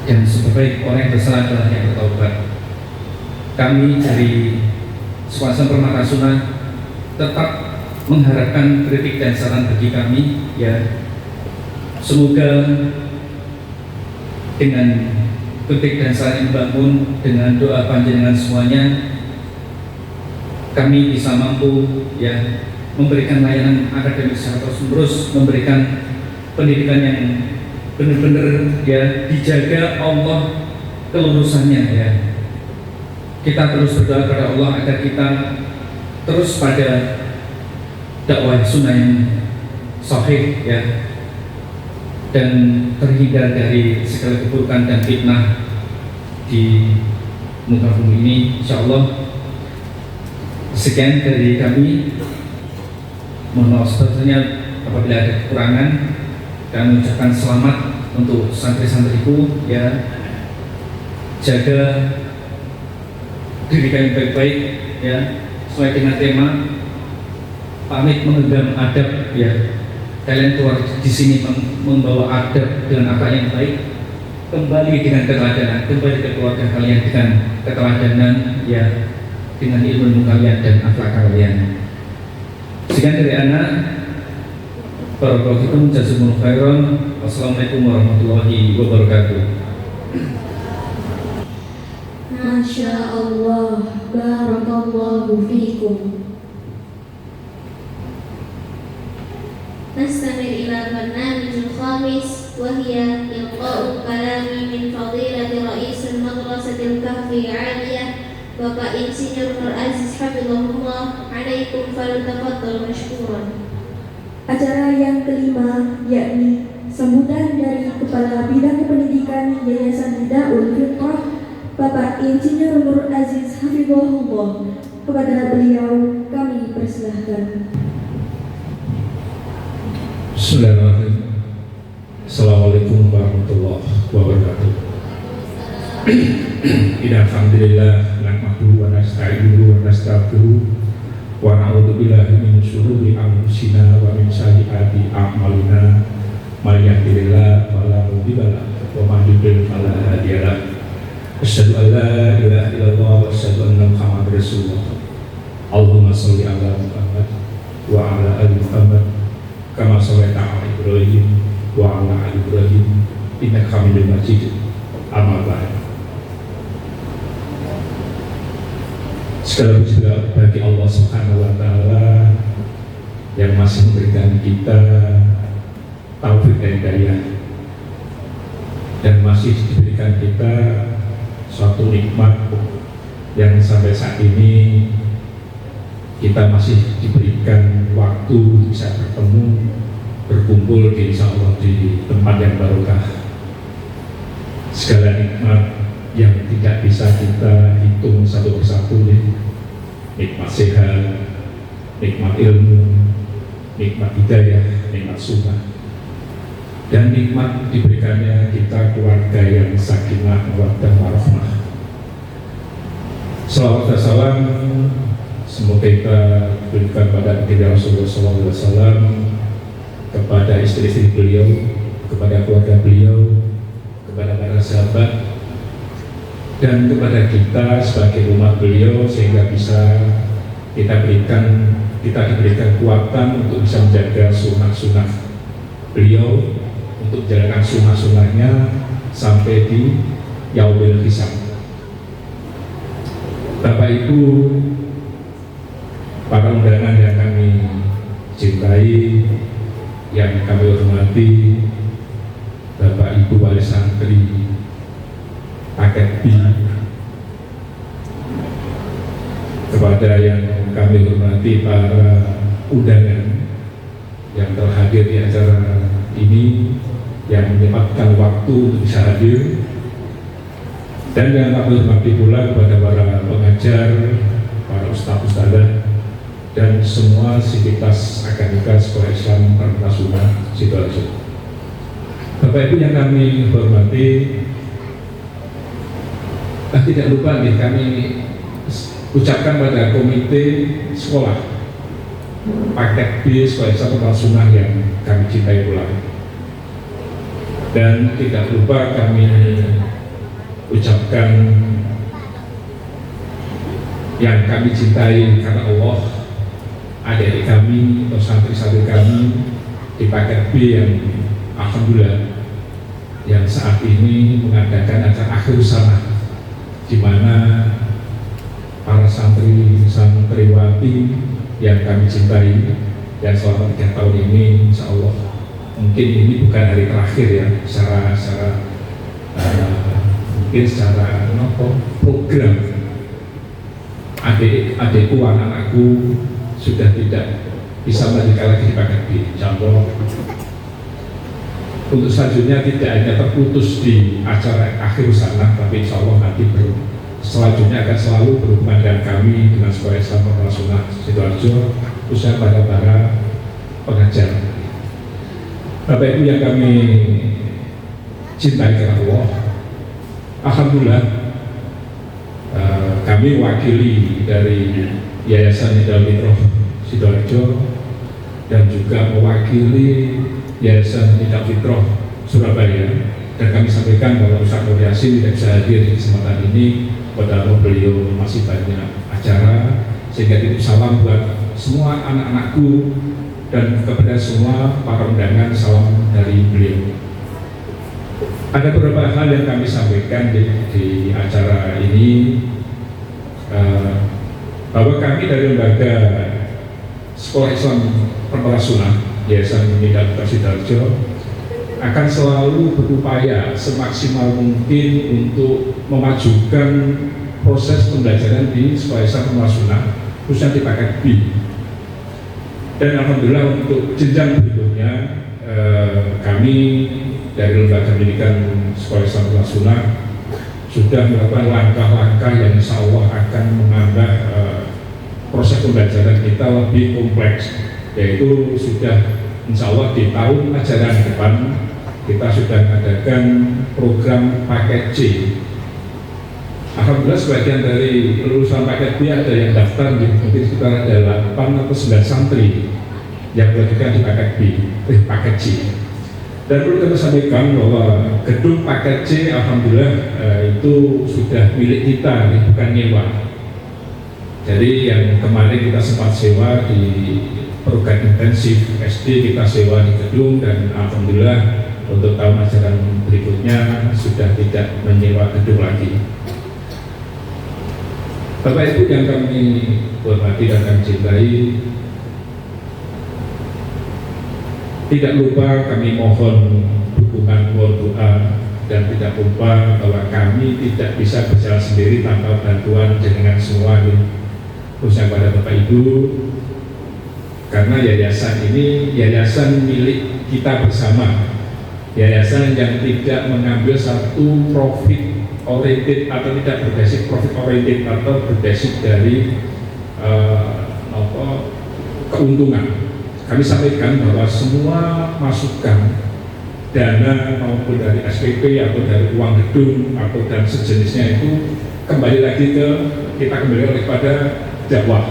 dan sebaik orang yang bersalah adalah yang bertaubat. Kami dari Sekolah Permata Sunnah tetap mengharapkan kritik dan saran bagi kami, ya. Semoga dengan kritik dan saran yang membangun, dengan doa panjenengan semuanya, kami bisa mampu, ya, memberikan layanan akademik secara terus-menerus, memberikan pendidikan yang benar-benar, ya, dijaga Allah kelulusannya, ya. Kita terus berdoa kepada Allah agar kita terus pada dakwah sunnah yang sahih, ya, dan terhindar dari segala keburukan dan fitnah di muka bumi ini, insya Allah. Sekian dari kami. Mohon maaf sebetulnya apabila ada kekurangan, dan mengucapkan selamat untuk santri-santriku, ya. Jaga diri kalian baik-baik, ya, sesuai dengan tema pamit menggenggam adab, ya. Kalian keluar di sini membawa adab dengan akhlak yang baik, kembali dengan keteladanan, kembali ke keluarga kalian dengan keteladanan, ya, dengan ilmu kalian dan akhlak kalian. Sekian dari anak. Barakallahu jazakumullahu khairan. Wassalamualaikum warahmatullahi wabarakatuh. Masya Allah, barakallahu fikum. نستمر إلى البرنامج الخامس، وهي إلقاء الكلام من فضيلة رئيس المدرسة الكهف العالية Bapak Insinyur Nur Aziz Hafizahullah. Alaikum, falyatafaddal mashkuran. Acara yang kelima yakni sambutan dari Kepala Bidang Pendidikan Yayasan Hidaul Fitrah Bapak Insinyur Nur Aziz Hafizahullah. Kepada beliau kami persilahkan. Bismillahirrahmanirrahim. Assalamualaikum warahmatullahi wabarakatuh. Alhamdulillah, nahmaduhu wa nasta'inuhu wa nastaghfiruh wa na'udzu billahi min syururi anfusina wa min sayyiati a'malina. May yahdihillahu fala mudilla lahu wa may yudlil fala hadiya lahu. Asyhadu an la ilaha illallah wa asyhadu anna Muhammadar Rasulullah. Allahumma shalli ala Muhammad wa ala ali Muhammad kama shallaita ala Ibrahim wa ala ali Ibrahim innaka Hamidum Majid. Amma ba'd. Segala puji bagi Allah Subhanahu wa Ta'ala yang masih memberikan kita taufik dan hidayah dan masih diberikan kita suatu nikmat yang sampai saat ini kita masih diberikan waktu bisa bertemu, berkumpul insya Allah di tempat yang barokah. Segala nikmat yang tidak bisa kita hitung satu persatu, nikmat sehat, nikmat ilmu, nikmat hidayah, nikmat sunnah, dan nikmat diberikannya kita keluarga yang sakinah, mawaddah, warahmah. Salawat dan salam semoga kita berikan pada baginda Rasulullah SAW, kepada istri-istri beliau, kepada keluarga beliau, kepada para sahabat, dan kepada kita sebagai umat beliau, sehingga bisa kita diberikan kekuatan untuk bisa menjaga sunnah-sunnah beliau, untuk menjalankan sunnah-sunnahnya sampai di yaumil hisab. Bapak Ibu, para undangan yang kami cintai, yang kami hormati, Bapak Ibu wali santri paket B, kepada yang kami hormati para undangan yang terhadir di acara ini, yang menyempatkan waktu untuk bisa hadir, dan yang kami hormati pula kepada para pengajar, para ustadz-ustadzah, dan semua sivitas akademika Sekolah Islam Internasional Sidoarjo. Bapak Ibu yang kami hormati, tidak lupa nih kami ucapkan pada komite sekolah paket B Sekolah Islam Internasional yang kami cintai pula, dan tidak lupa kami ucapkan yang kami cintai karena Allah, adik-adik kami atau santri-santri kami di paket B yang alhamdulillah yang saat ini mengadakan acara akhir sana, di mana para santri-santriwati yang kami cintai yang selama 3 tahun ini, insya Allah mungkin ini bukan hari terakhir ya, mungkin secara program adikku, anak-anakku sudah tidak bisa melanjutkan lagi di paket B. Contoh untuk selanjutnya tidak hanya terputus di acara akhir sana, tapi insya Allah nanti selanjutnya akan selalu berhubungan dengan kami, dengan Sekolah Islam Internasional Sidoarjo, khususnya pada para pengajar. Bapak Ibu yang kami cintai karena Allah, alhamdulillah kami wakili dari Yayasan Hidayah Fitrah Sidoarjo dan juga mewakili Yayasan Hidayah Fitrah Surabaya, dan kami sampaikan bahwa Ustaz Nur Yasin tidak bisa hadir di kesempatan ini, padahal beliau masih banyak acara, sehingga titip salam buat semua anak-anakku dan kepada semua para undangan, salam dari beliau. Ada beberapa hal yang kami sampaikan di acara ini, bahwa kami dari lembaga Sekolah Islam Internasional Yayasan Hidayah Fitrah Sidoarjo akan selalu berupaya semaksimal mungkin untuk memajukan proses pembelajaran di Sekolah Islam Internasional, khususnya di paket B. Dan alhamdulillah untuk jenjang berikutnya kami dari Lembaga Pendidikan Sekolah Islam Internasional sudah melakukan langkah-langkah yang insya Allah akan menambah proses pembelajaran kita lebih kompleks, yaitu sudah insya Allah di tahun ajaran depan kita sudah mengadakan program paket C. Alhamdulillah sebagian dari lulusan paket B ada yang daftar, mungkin sekitar ada 8 atau 9 santri yang belajar di paket C. Dan perlu kami sampaikan bahwa gedung paket C alhamdulillah itu sudah milik kita, bukan nyewa. Jadi yang kemarin kita sempat sewa di program intensif SD, kita sewa di gedung, dan alhamdulillah untuk tahun ajaran berikutnya sudah tidak menyewa gedung lagi. Bapak Ibu yang kami hormati dan kami cintai, tidak lupa kami mohon dukungan, mohon doa dan tidak lupa bahwa kami tidak bisa berjalan sendiri tanpa bantuan jenengan semua nih, khususnya pada Bapak Ibu, karena yayasan ini yayasan milik kita bersama, yayasan yang tidak mengambil satu profit oriented atau tidak berbasis profit oriented atau berbasis dari keuntungan. Kami sampaikan bahwa semua masukan dana maupun dari SPP atau dari uang gedung atau dan sejenisnya itu kembali lagi kita kembali kepada dakwah,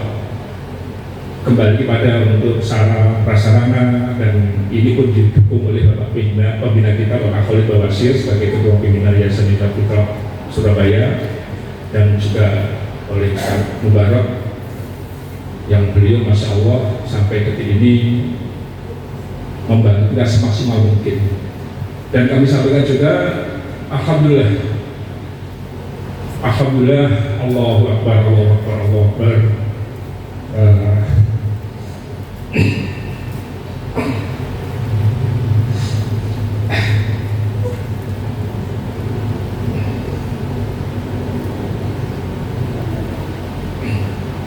kembali kepada untuk sarana prasarana, dan ini pun didukung oleh Bapak Pembina kita, Bapak Khalid Bawasir sebagai Ketua Pembina Yayasan Nida Putra Surabaya, dan juga oleh Pak Mubarak yang beliau Masya Allah sampai detik ini membantu kita semaksimal mungkin. Dan kami sampaikan juga Alhamdulillah, Allahu Akbar, Allahu Akbar, Allahu Akbar.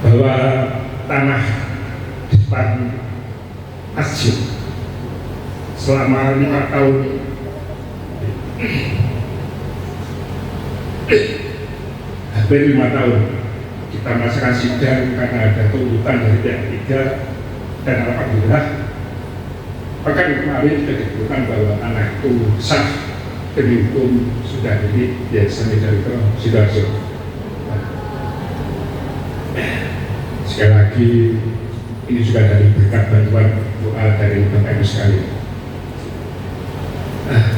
Bahwa tanah di depan masjid selama 5 tahun hampir 5 tahun kita merasakan sidang karena ada tuntutan dari pihak ketiga, dan alhamdulillah pekan kemarin sudah ditentukan bahwa tanah itu sah demi hukum, sudah jadi Yayasan Nida Putra Sidoarjo. Sekali lagi ini juga dari berkat bantuan doa dari Bapak Ibu sekalian.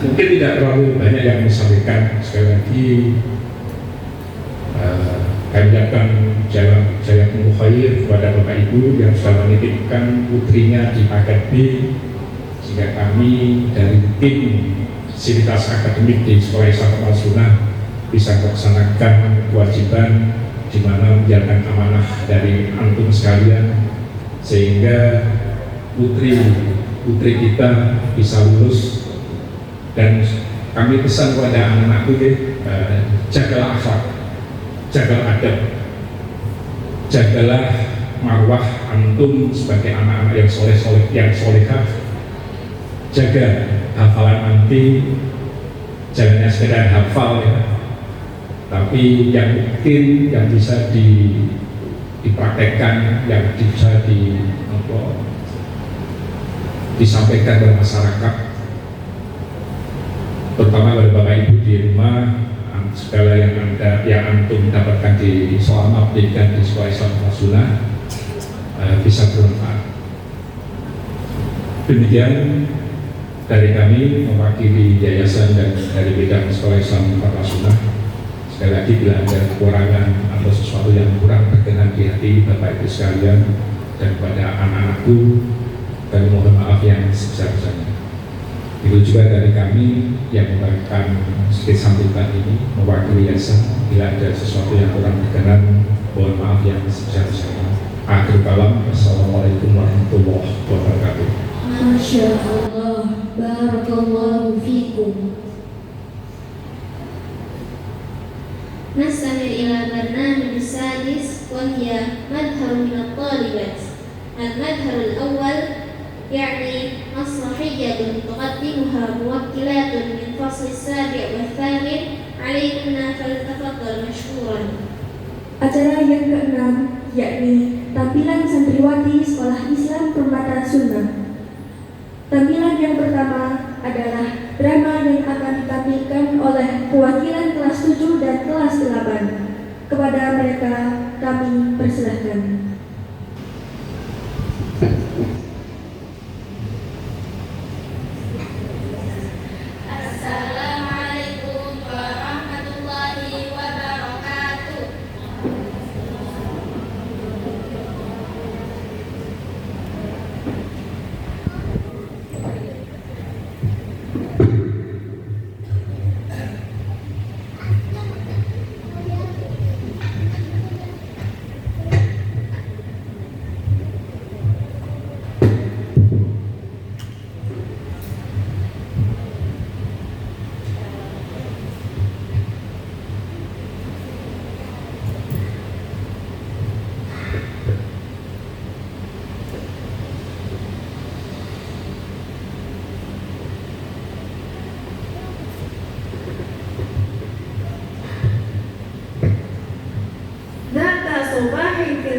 Mungkin tidak terlalu banyak yang disampaikan. Sekali lagi kami ucapkan jazakumullah khair kepada Bapak Ibu yang sudah menitipkan putrinya di paket B, sehingga kami dari tim sivitas akademik di Sekolah Islam Al-Sunnah bisa melaksanakan kewajiban di mana menjalankan amanah dari antum sekalian, sehingga putri kita bisa lulus. Dan kami pesan kepada anak-anakku, jagalah akhlak, jagalah adab, jagalah marwah antum sebagai anak-anak yang solehah, jaga hafalan nanti, jangan sekedar hafal ya, tapi yang mungkin yang bisa dipraktekkan, yang bisa disampaikan kepada masyarakat, terutama kepada Bapak Ibu di rumah. Segala yang antum dapatkan di selama pendidikan di Sekolah Islam Al-Sunnah bisa bermanfaat. Demikian dari kami mewakili yayasan dan dari bidang Sekolah Islam Al-Sunnah. Sekali lagi bila ada kekurangan atau sesuatu yang kurang berkenan di hati Bapak Ibu sekalian dan kepada anak-anakku, kami mohon maaf yang sebesar-besarnya. Itu juga dari kami yang memberikan sedikit sambutan ini mewakili yayasan. Bila ada sesuatu yang kurang berkenan, mohon maaf yang sebesar-besarnya. Akhir kalam, Assalamualaikum warahmatullahi wabarakatuh. Masya Allah, barakallahu fikum. نستمر إلى برنامج السادس وهي مظهر من الطالبات. المظهر الأول يعني مسرحية تقدمها موكلات من فصل السابع والثامن. عليكن فلتفضل مشكورا. Acara yang keenam yakni tampilan santriwati Sekolah Islam Permata Sunnah. Tampilan yang pertama adalah drama yang akan ditampilkan oleh perwakilan kelas 7 dan kelas 8. Kepada mereka kami persilahkan. Assalamualaikum warahmatullahi wabarakatuh.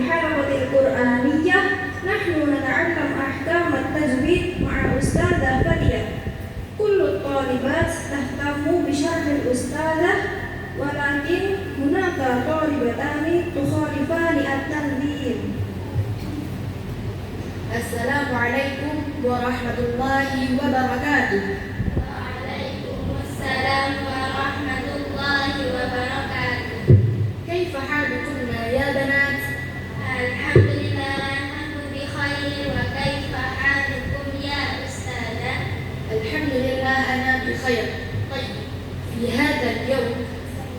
الحلقة القرآنية نحن نتعلم أحكام التجويد مع الأستاذة فاتية. كل الطالبات تهتم بشرح الأستاذة، ولكن هناك طالبتان تخالفان التنظيم. السلام عليكم ورحمة الله وبركاته. وعليكم السلام ورحمة الله وبركاته. كيف حالكن يا بنات؟ الحمد لله نحن بخير، وكيف حالكم يا أستاذة؟ الحمد لله أنا بخير. طيب، في هذا اليوم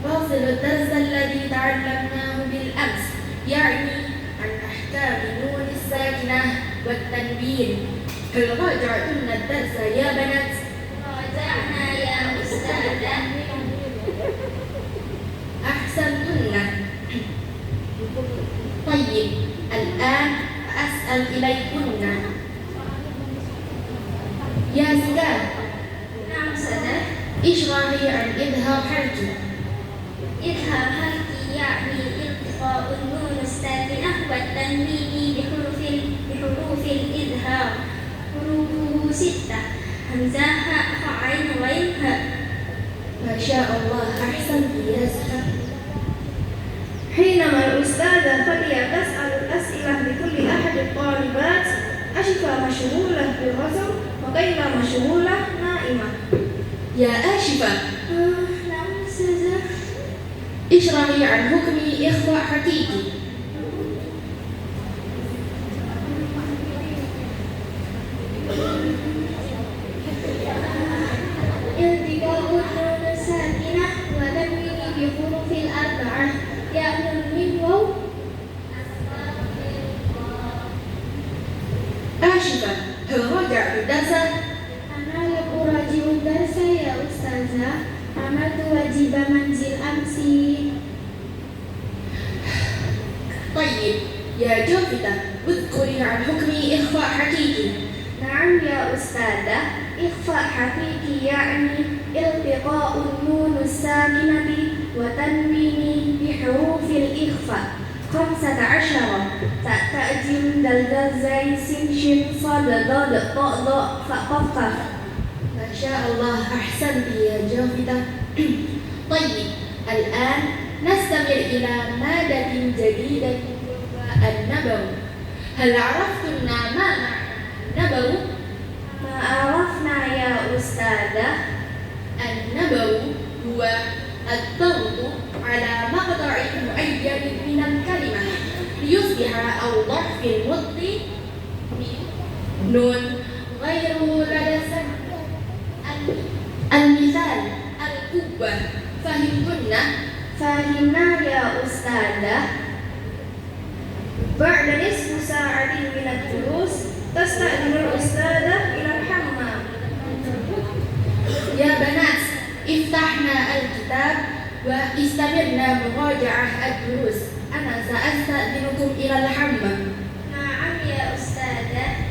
واصل الدرس الذي تعلمناه بالأمس، يعني عن أحكام النون الساكنة والتنوين. هل راجعتن الدرس يا بنات؟ راجعنا يا أستاذة. أحسنتن. طيب، الآن أسأل إليكن يا زكاة، نعم سادة. اشرحي عن إظهار حركي. إظهار حركي يعني التقاء النون الساكنة والتنوين بحروف الإظهار. حروفه 6: همزة، هاء، عين، غين، هاء. ما شاء الله، أحسنت يا زكاة. حينما الأستاذة فاتية تسأل الأسئلة لكل أحد الطالبات، أشفى مشغولة بالرسم وكيلا مشغولة نائمة. يا آشفة، نعم أستاذة. اشرحي عن حكم إخفاء حقيقي. التقاء النون الساكنة وتنوين بحروف الأربعة، يعني الميم واو. آشفة، هل راجعت الدرس؟ أنا لم أراجع الدرس يا أستاذة، عملت واجب منزل أمس. طيب يا جوفتا، اذكري عن حكم إخفاء حقيقي. نعم يا أستاذة، إخفاء حقيقي يعني التقاء النون الساكنة وتنوين بحروف الإخفاء 15: تاء، تاء، جيم، دال، دال، زاي، سين، شين، صاد، ضاد، طاء، ضاء، فاء، قاف، قاف. ما شاء الله، أحسنت يا جوفتا. طيب، الآن نستمر إلى مادة جديدة، النبو. هل عرفتن ما معنى النبو؟ ما عرفنا يا أستاذة. النبو هو الضغط على مقطع معين من الكلمة ليصبح أوضح في النطق نون غير لدى السمع. المثال القوة، فهمتن؟ فهمنا يا أستاذة. بعد نصف ساعة من الدروس تستأذن الأستاذة إلى الحمام. يا بنات، افتحنا الكتاب واستمرنا مراجعة الدروس. أنا سأستأذنكم إلى الحمام. نعم يا أستاذة.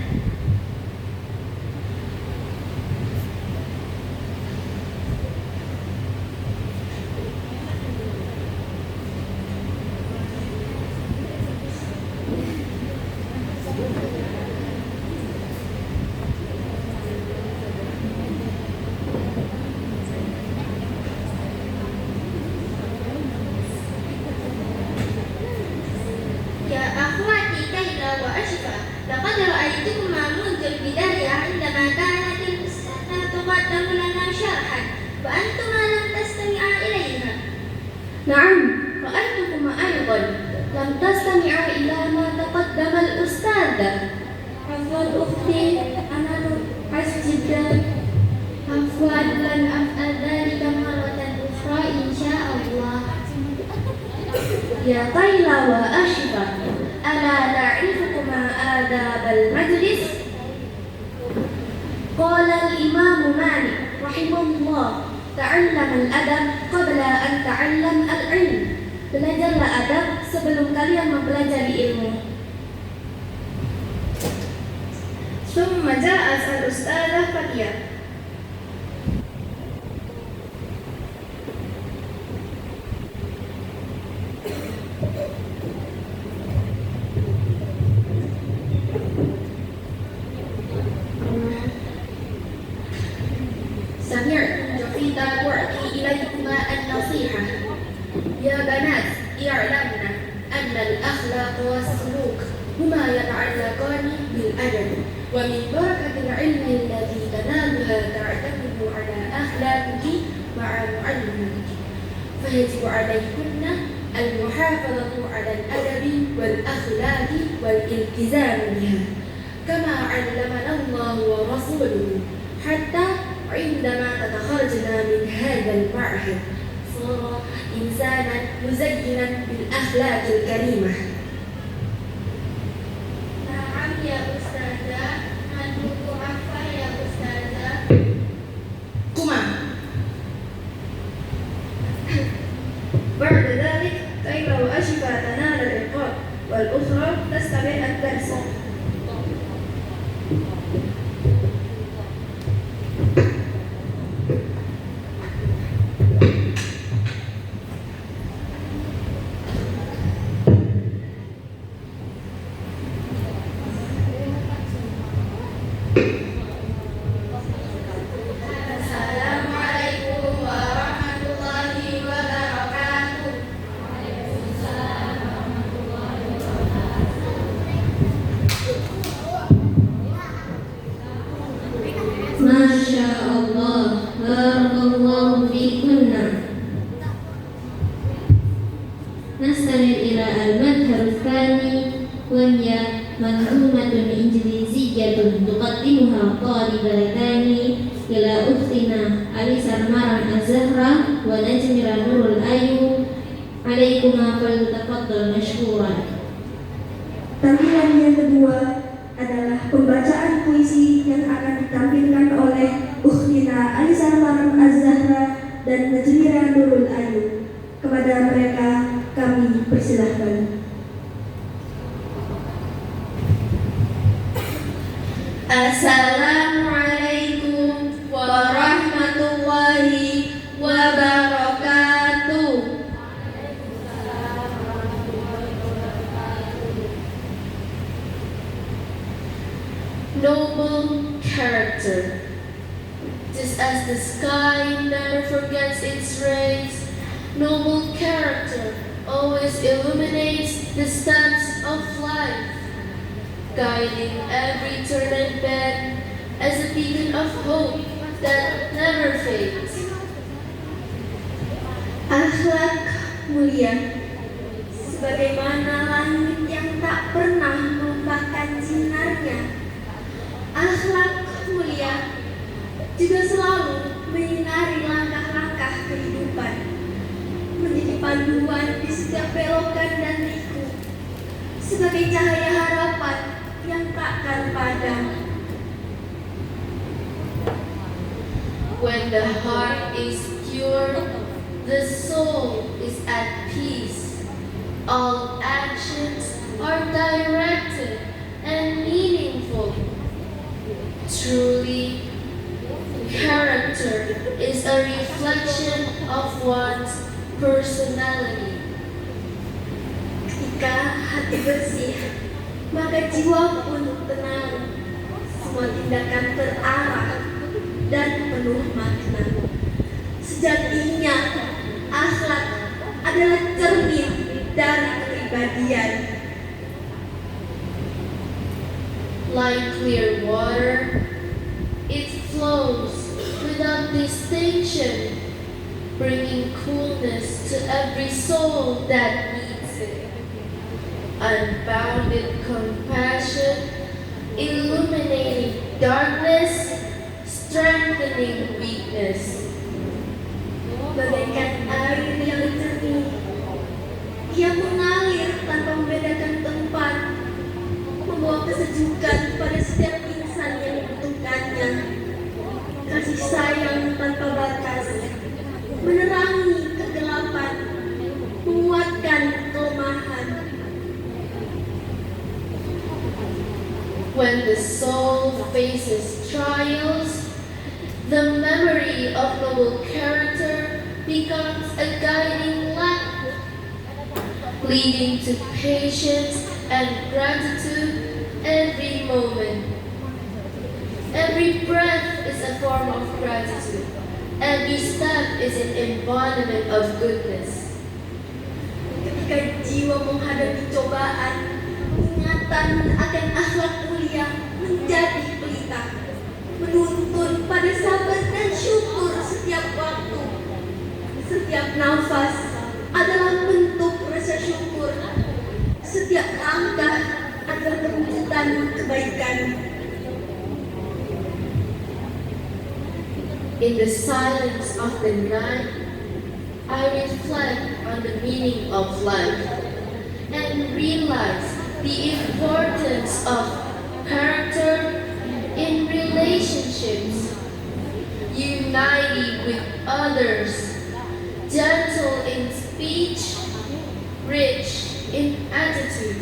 يا أخواتي كيلا وأشفى، لقد رأيتكما منذ البداية عندما كانت الأستاذة تقدم لنا شرحا وأنتما لم تستمعا إليها. نعم، رأيتكما أيضا لم تستمعا إلى ما تقدم الأستاذ. عفوا أختي، أنا حسب جدا. عفوا، لن أفعل ذلك مرة أخرى إن شاء الله. يا طيلة وأشفى، ألا تعرفكما آداب المجلس؟ قال الإمام مالك رحمه الله: تعلم الأدب قبل أن تعلم العلم. Belajarlah adab sebelum kalian mempelajari ilmu. ثم جاءت الأستاذة فاتية. ومن بركة العلم الذي تنالها تعتمد على أخلاقك مع معلمك، فيجب عليكن المحافظة على الأدب والأخلاق والالتزام بها كما علمنا الله ورسوله، حتى عندما تخرجنا من هذا المعهد صار إنسانا مزينا بالأخلاق الكريمة. نعم يا أستاذة. البكو apa ya Ustazah? كما بعد ذلك كيف وأشفى تنال العقاب والأخرى تستمع الدرس. Assalamualaikum warahmatullahi wabarakatuh. Masya Allah, barakallahu fikunna. Nastamir ila al-madhhar tsani wa hiya manzumatun injiliziyyatun tuqaddimuha talibatani ila ukhtina Alisar Maran Az-Zahra wa Najmira Nurul Ayu. Alaikuma faltafaddal mashkuran. Tampilan yang kedua adalah pembacaan puisi yang akan ditampilkan oleh Ukhtina Alisar Maran Az-Zahra dan Najmira Nurul Ayu. Kepada mereka kami persilahkan. Assalamualaikum warahmatullahi wabarakatuh. noble character. Just as the sky never forgets its rays, noble character always illuminates the steps of life, guiding every turn and bend as a beacon of hope that never fades. Akhlak mulia, sebagaimana langit yang tak pernah melupakan sinarnya. Akhlak mulia juga selalu menyinari langkah-langkah kehidupan, menjadi panduan di setiap belokan dan liku, sebagai cahaya harapan yang takkan padam. When the heart is pure, the soul is at peace. All actions are directed and meaningful. Truly, character is a reflection of one's personality. Ketika hati bersih, maka jiwa pun tenang. Semua tindakan terarah dan penuh makna. Sejatinya, akhlak adalah cermin dari kepribadian. Like clear water, it flows without distinction, bringing coolness to every soul that needs it. Unbounded compassion, illuminating darkness, strengthening weakness. Bagaikan air yang jernih, ia mengalir tanpa membedakan tempat, membawa kesejukan pada setiap insan yang membutuhkannya. Kasih sayang tanpa batas, menerangi kegelapan, menguatkan kelemahan. When the soul faces trials, the memory of noble character becomes a guiding lamp, leading to patience and gratitude every moment. Every breath is a form of gratitude. Every step is an embodiment of goodness. Ketika jiwa menghadapi cobaan, ingatan akan akhlak mulia menjadi pelita, menuntun pada sabar dan syukur setiap waktu. Setiap nafas adalah bentuk rasa syukur. Setiap langkah adalah perwujudan kebaikan. In the silence of the night, I reflect on the meaning of life and realize the importance of character in relationships, uniting with others, gentle in speech, rich in attitude.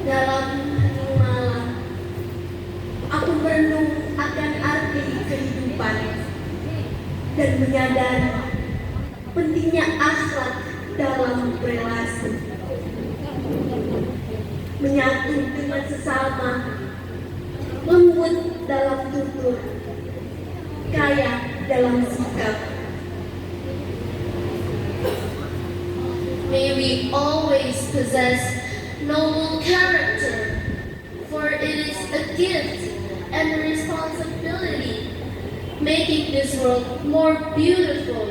Dalam hening malam, aku merenung akan arti kehidupan dan menyadari pentingnya akhlak dalam relasi. Menyatu dengan sesama, lembut dalam tutur, kaya dalam sikap. May we always possess noble character, for it is a gift and a responsibility, making this world more beautiful,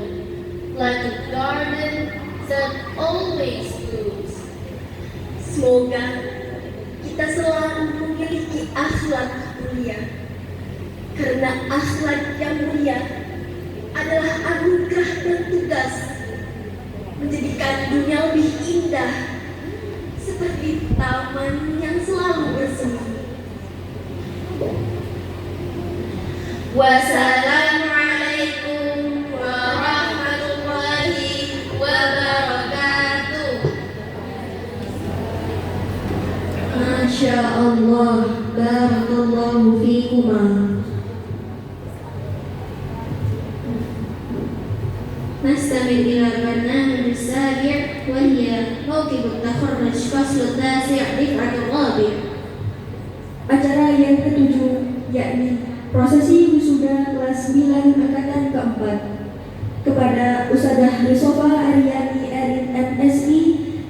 like a garden that always blooms. Semoga kita selalu memiliki akhlak mulia, karena akhlak yang mulia adalah anugerah dan tugas menjadikan dunia lebih indah, seperti taman yang selalu bersemi. Wassalamualaikum warahmatullahi wabarakatuh. Masya Allah, barakallahu fikuma. نستمع إلى البرنامج السابع وهي موكب التخرج فصل التاسع دفعة الرابع. Acara yang ketujuh, yakni prosesi wisuda kelas 9 angkatan keempat. Kepada Ustadzah Risofa Aryani Erin MSI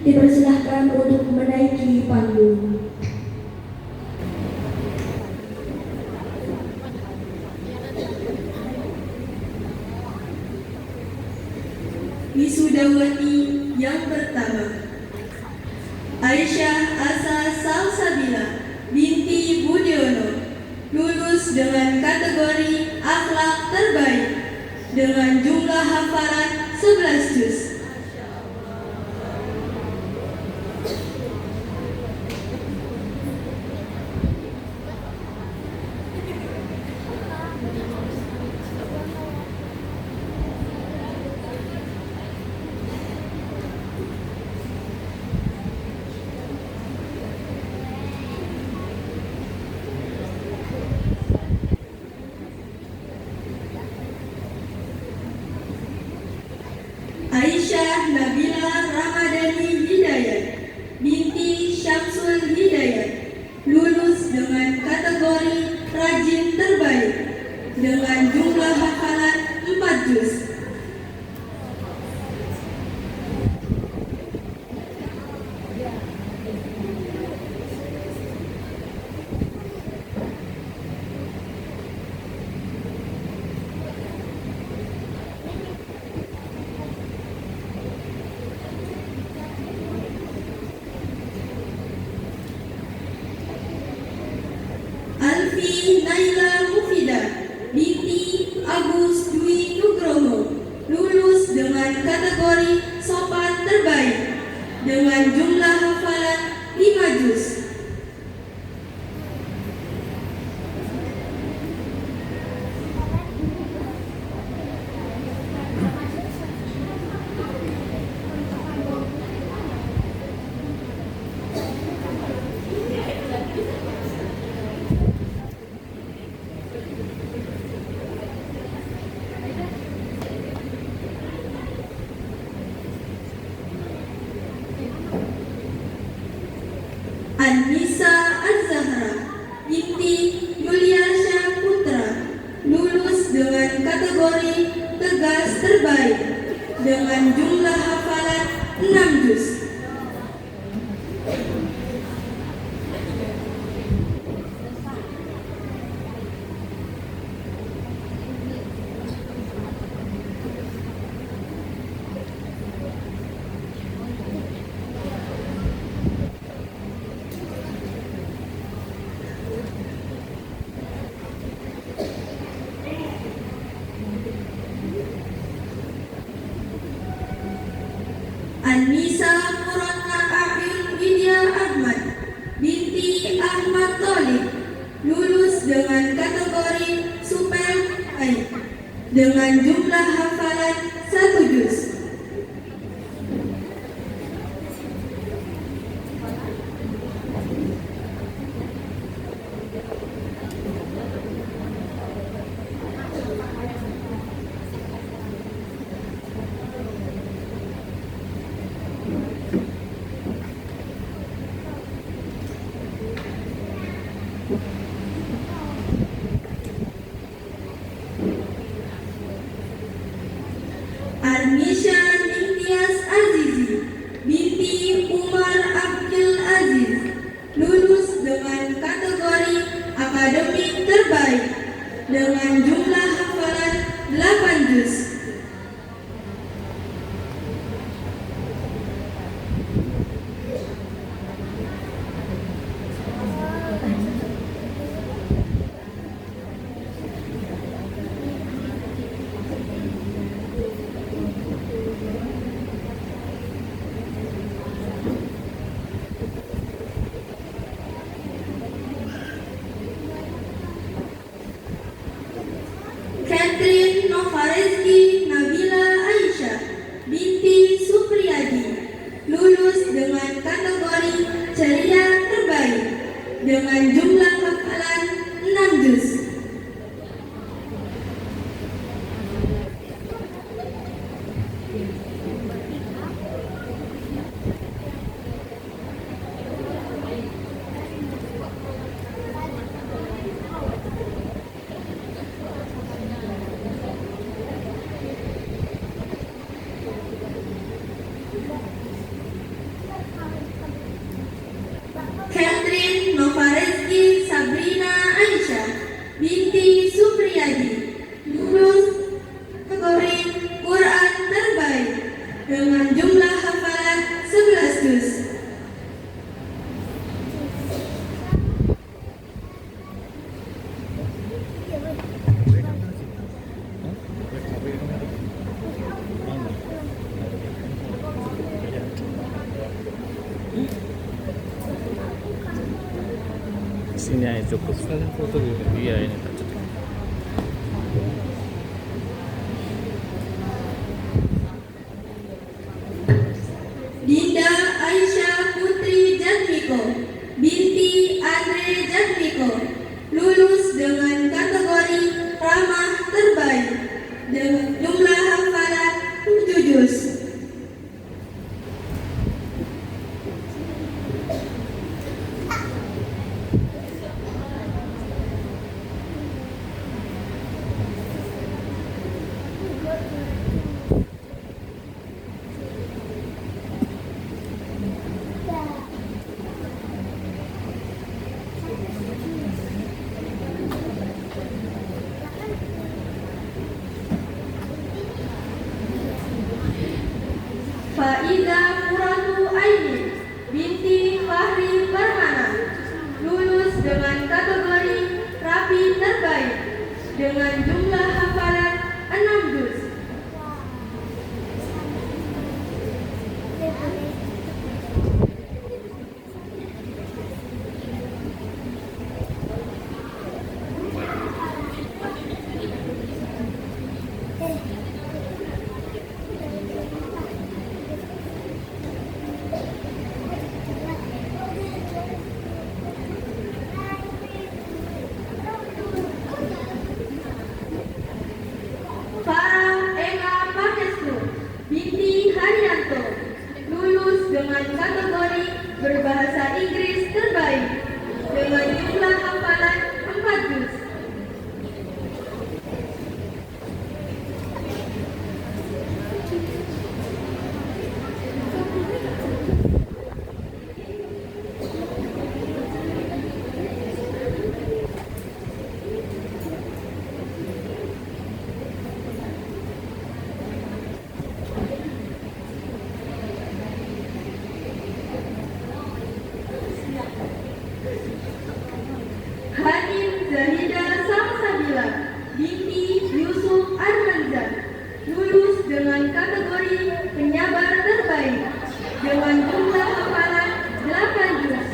dipersilahkan untuk menaiki panggung. Wisudawati yang pertama, Aisyah Asa Salsabila binti Budiono, lulus dengan kategori akhlak terbaik dengan jumlah hafalan 11 juz. Aisyah Nabila Ramadhani Hidayat binti Syamsul Hidayat, lulus dengan kategori rajin terbaik dengan jumlah hafalan 4 juz. Alfi Naila Mufida binti Agus Dwi Nugroho, lulus dengan kategori sopan terbaik dengan jumlah hafalan 5 juz. dengan kategori super dengan jumlah hafalan 1 juz. Armisha Nimtiaz Azizi binti Umar Abdul Aziz lulus dengan kategori akademik terbaik dengan jumlah hafalan 8 juz. Catherine Novarezki Nabila Aisyah binti Supriyadi lulus dengan kategori ceria terbaik dengan jumlah hafalan 6 juz. Catherine Novarezki Sabrina Aisyah binti Supriyadi lulus kategori Quran terbaik dengan jumlah hafalan 11 juz. Sini aja cukup. Foto gitu. Iya ini. Dinda Aisyah Putri Jatmiko binti Andre Jatmiko lulus dengan kategori ramah terbaik dengan jumlah hafalan 7 juz. Faiza Muratu Aini binti Fahri Permana lulus dengan kategori rapi terbaik dengan jumlah hafalan 6 juz. Farah Eka Pakestu binti Haryanto lulus dengan kategori berbahasa Inggris terbaik dengan jumlah hafalan 4 juz. Hanim Zahida Samsabila binti Yusuf Armanza lulus dengan kategori penyabar terbaik dengan jumlah hafalan 8 juz.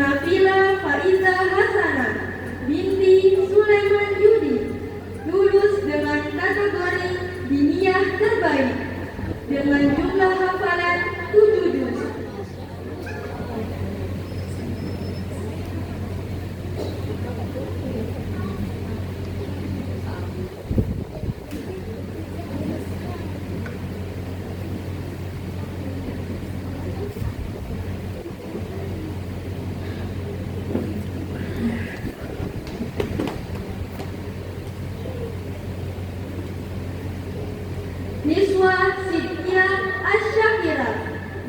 Nafila Faiza Hasanah binti Sulaiman Yudi lulus dengan kategori diniyah terbaik dengan jumlah hafalan 7 juz. Niswa Sidya Asyakira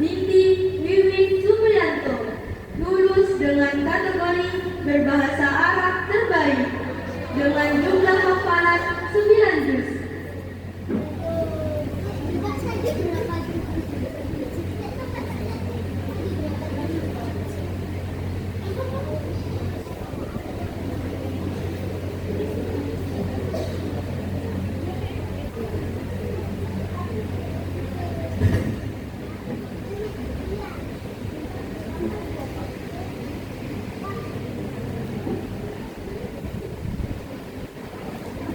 binti Wiwin Supriyanto lulus dengan kategori berbahasa Arab terbaik dengan jumlah hafalan 9 juz.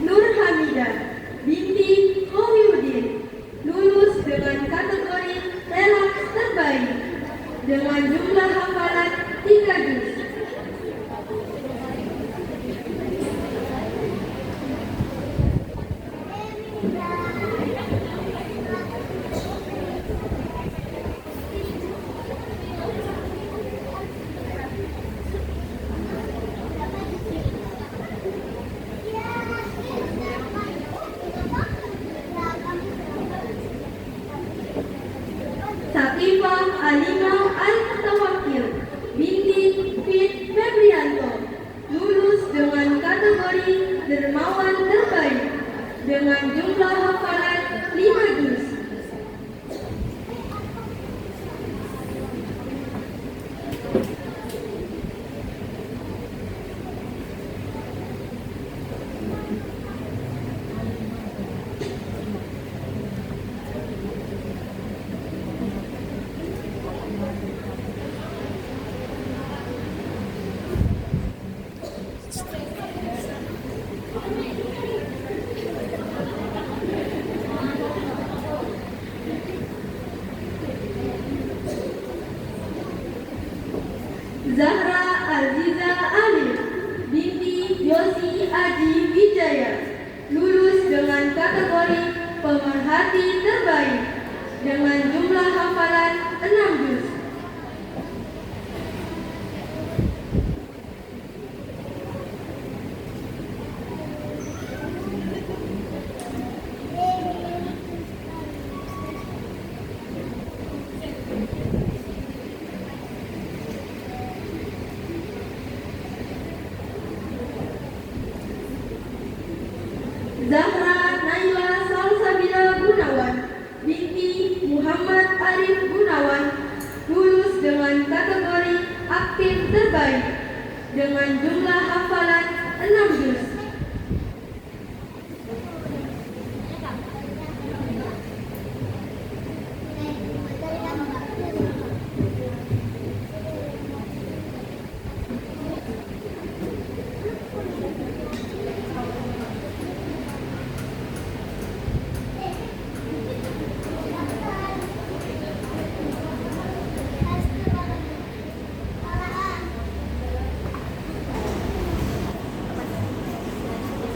Nur Hamidah binti Kohyudin lulus dengan kategori relaks terbaik dengan jumlah hafalan 3 juz. Saqifah Alimah Al-Tawakil binti Fit Febrianto lulus dengan kategori dermawan terbaik dengan jumlah hafalan 5 juz. Zahra Aziza Alif binti Yosi Aji Wijaya lulus dengan kategori pemerhati terbaik dengan jumlah hafalan 6 juz. Zahra Naila Salsabila Gunawan binti Muhammad Arif Gunawan lulus dengan kategori aktif terbaik dengan jumlah hafalan 6 juz.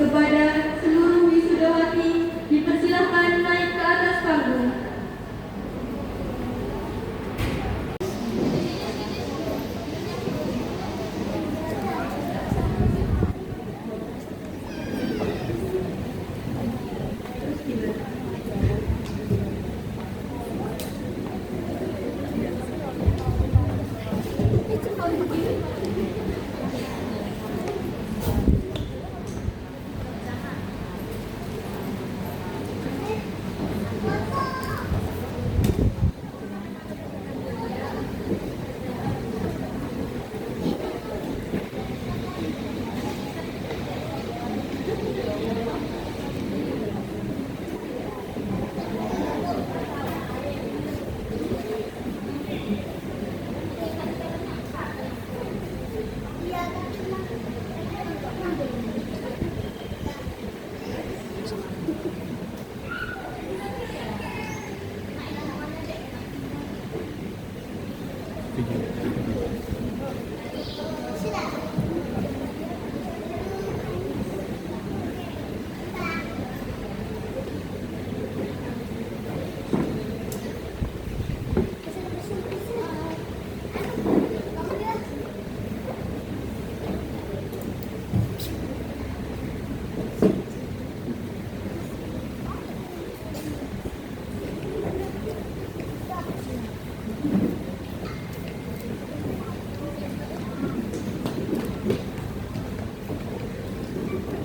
Kepada seluruh wisudawati dipersilahkan naik ke atas panggung.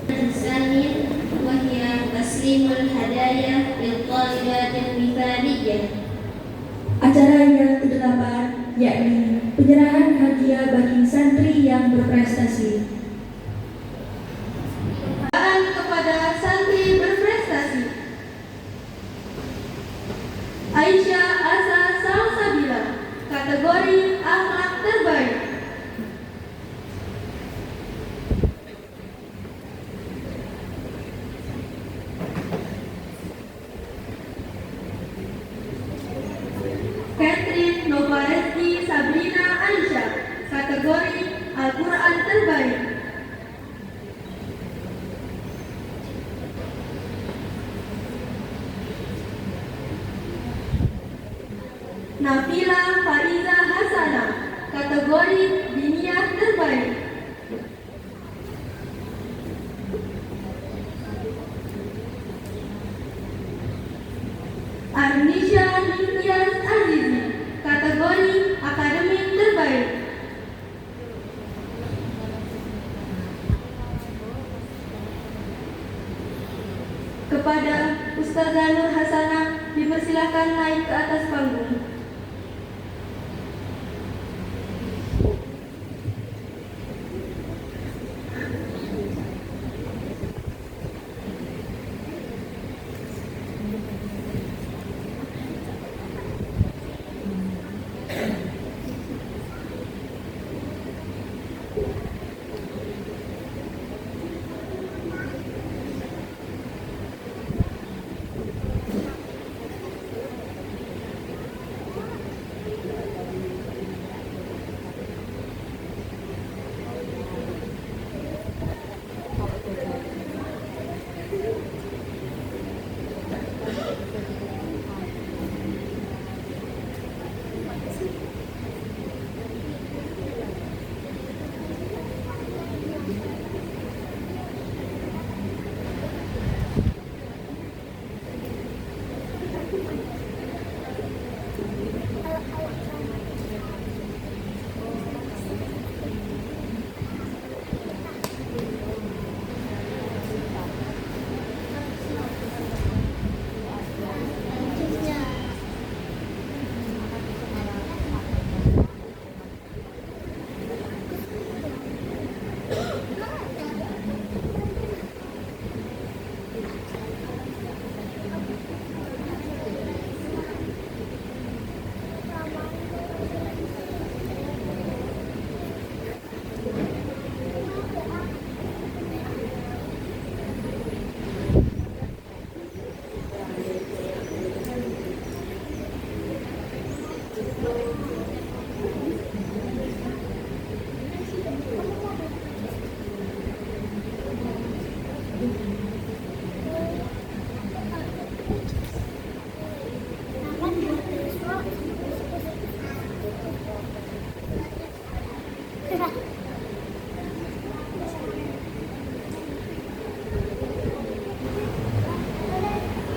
الثانية وهي تسليم الهدايا للطالبات المثالية. Acara yang ke-8 yakni penyerahan hadiah bagi santri yang berprestasi. Kepada santri berprestasi Aisyah Asa Salsabila, kategori akhlak terbaik. Catherine Novareski Sabrina Aisyah, kategori Al-Quran terbaik. Nafila Faiza Hasana, kategori diniyah terbaik. Arnisha Ningtyas Azizi, kategori akademik terbaik. Kepada Ustazah Nur Hasanah dipersilakan naik ke atas panggung.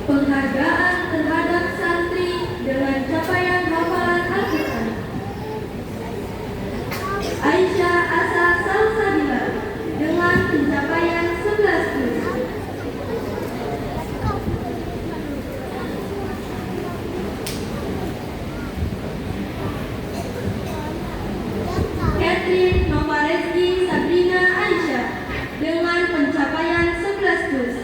Penghargaan terhadap santri dengan capaian hafalan Al-Quran. Aisyah Asa Salsabila dengan pencapaian 11 juz. Catherine Novareski Sabrina Aisyah dengan pencapaian 11 juz.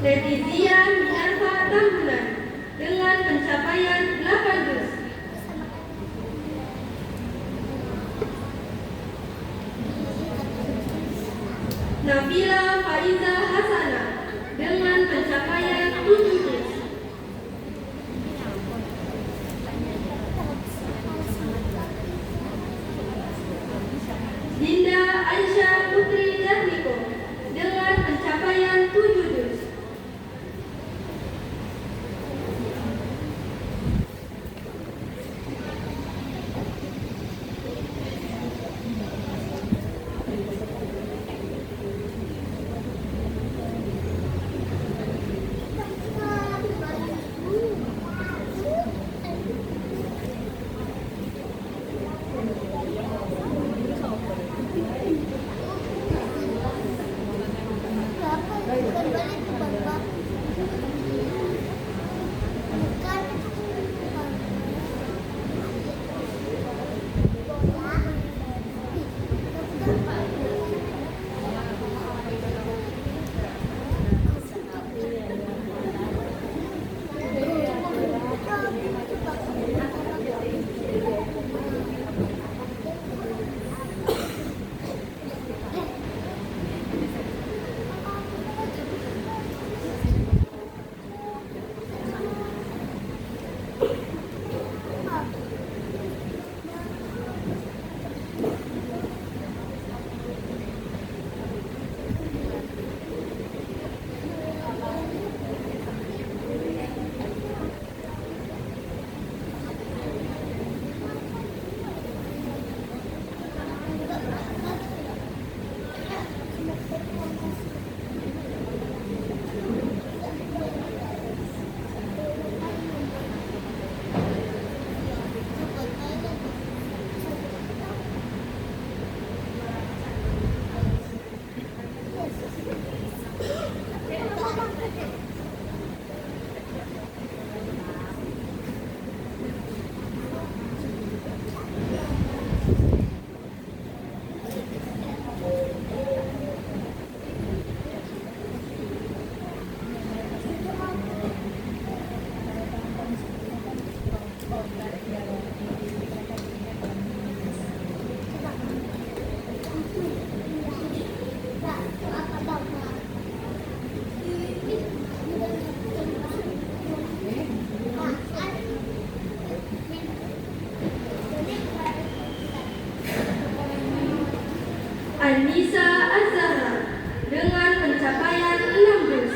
Letizia Minerva Tambunan dengan pencapaian 8 juz. Nabila Faiza Hasana dengan pencapaian 7 juz. Dinda Aisyah Putri Jatmiko dengan pencapaian 7 juz. Anissa Az-Zahra dengan pencapaian 6 juz.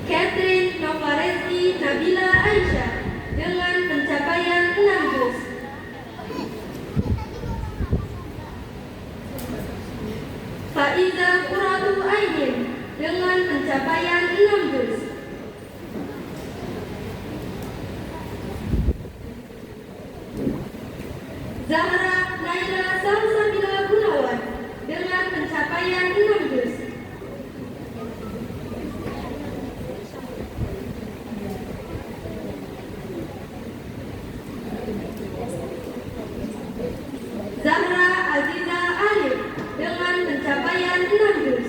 Catherine Novaresti Nabila Aisyah dengan pencapaian 6 juz. Faiza Qurratu Ainin dengan pencapaian 6 juz. Zahra Naila Salsabila Gunawan dengan pencapaian 6 juz. Zahra Aziza Alif dengan pencapaian 6 juz.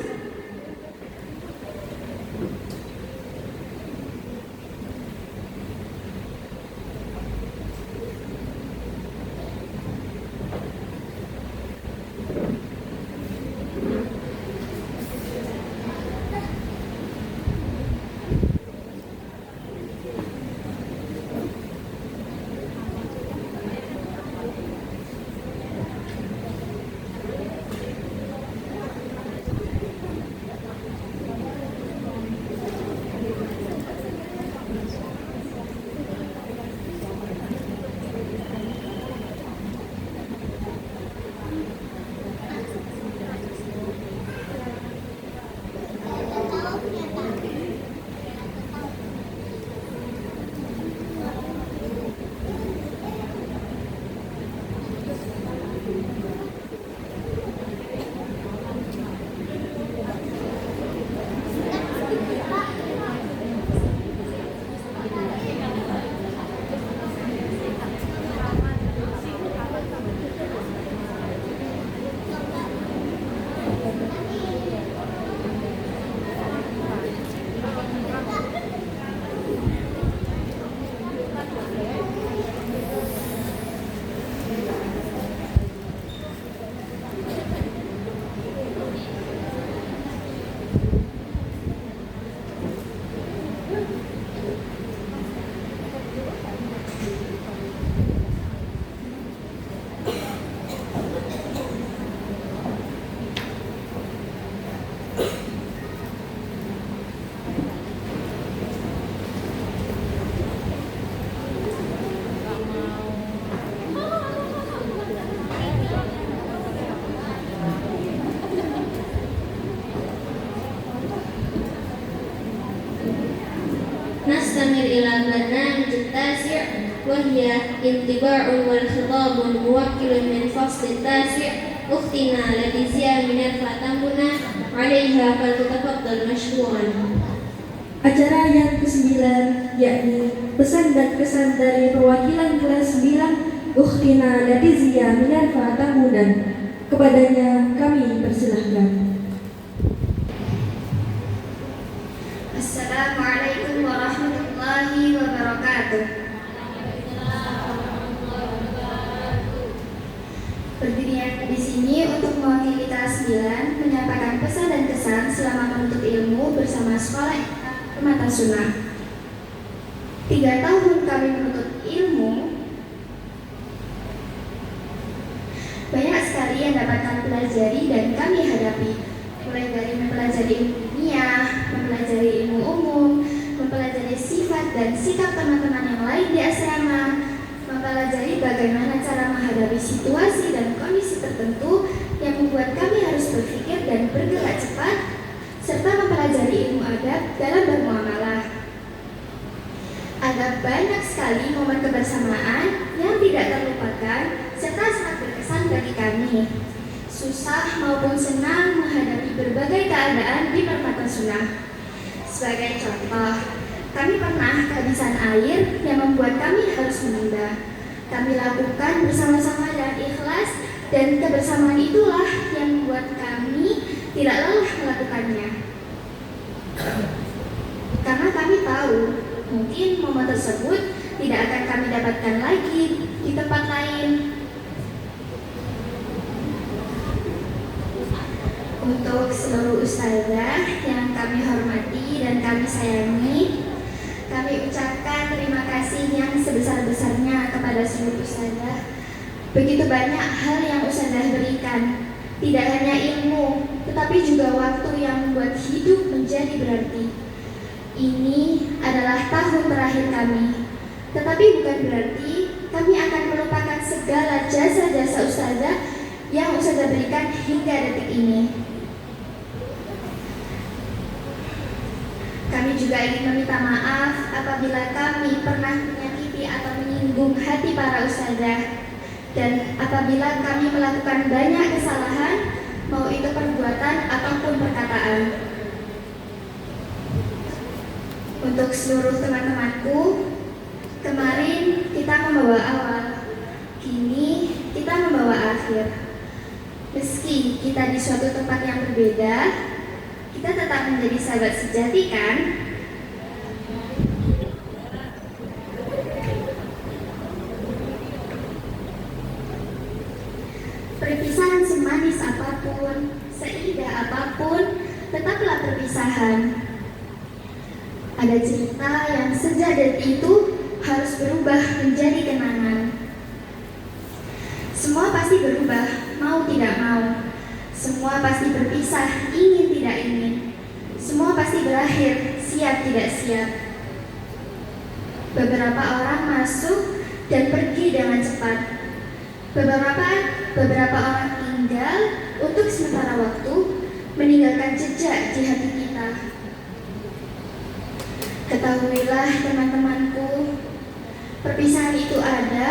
وهي انطباع والخطاب موكل من فصل التاسع أختنا لتيزيا Minerva Tambuna عليها فلتتفضل مشكورا. Acara yang ke-9 yakni pesan dan kesan dari perwakilan kelas 9 Ukhtina Latizia Minerva Tambunan. Kepadanya kami persilahkan. Assalamualaikum warahmatullahi wabarakatuh. Berdiri di sini untuk mewakili kelas 9 menyampaikan pesan dan kesan selama menuntut ilmu bersama sekolah Permata Sunnah. 3 tahun kami menuntut ilmu, banyak sekali yang dapat kami pelajari dan kami hadapi, mulai dari mempelajari ilmu dunia, mempelajari ilmu umum, mempelajari sifat dan sikap teman-teman yang lain di asrama, mempelajari bagaimana cara menghadapi situasi dan kondisi tertentu yang membuat kami harus berpikir dan bergerak cepat, serta mempelajari ilmu adab dalam bermuamalah. Ada banyak sekali momen kebersamaan yang tidak terlupakan serta sangat berkesan bagi kami. Susah maupun senang menghadapi berbagai keadaan di Permata Sunnah. Sebagai contoh, kami pernah kehabisan air yang membuat kami harus menunda. Kami lakukan bersama-sama dengan ikhlas, dan kebersamaan itulah yang membuat kami tidak lelah melakukannya. Karena kami tahu, mungkin momen tersebut tidak akan kami dapatkan lagi di tempat lain. Untuk seluruh ustazah yang kami hormati dan kami sayangi, kami ucapkan terima kasih yang sebesar-besarnya kepada seluruh ustazah. Begitu banyak hal yang ustazah berikan, tidak hanya ilmu, tetapi juga waktu yang membuat hidup menjadi berarti. Ini adalah tahun terakhir kami, tetapi bukan berarti kami akan melupakan segala jasa-jasa ustazah yang ustazah berikan hingga detik ini. Kami juga ingin meminta maaf apabila kami pernah menyakiti atau menyinggung hati para ustazah, dan apabila kami melakukan banyak kesalahan, mau itu perbuatan ataupun perkataan. Untuk seluruh teman-temanku, kemarin kita membawa awal, kini kita membawa akhir. Meski kita di suatu tempat yang berbeda, kita tetap menjadi sahabat sejati, kan? Perpisahan semanis apapun, seindah apapun, tetaplah perpisahan. Ada cerita yang sejak detik itu harus berubah menjadi kenangan. Semua pasti berubah, mau tidak mau. Semua pasti berpisah, ingin tidak ingin. Semua pasti berakhir, siap tidak siap. Beberapa orang masuk dan pergi dengan cepat. Beberapa orang tinggal untuk sementara waktu, meninggalkan jejak di hati kita. Ketahuilah teman-temanku, perpisahan itu ada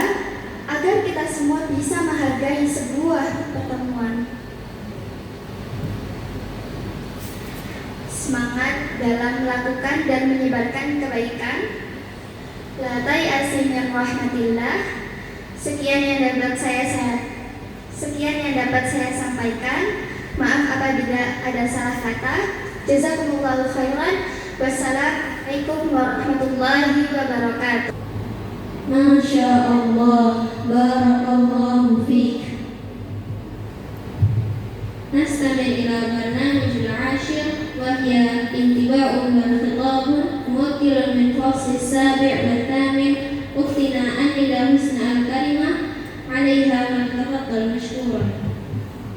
agar kita semua bisa menghargai sebuah pertemuan. Semangat dalam melakukan dan menyebarkan kebaikan. La tai'asin min rahmatillah. Sekian yang dapat saya sampaikan. Maaf apabila ada salah kata. Jazakumullahu khairan. Wassalamualaikum warahmatullahi wabarakatuh. Masya Allah, barakallahu fiik. نستمع إلى برنامج العاشر وهي انطباع والخطاب موكل من فصل السابع والثامن أختنا أميلة حسنى الكريمة عليها فلتفضل مشكورا.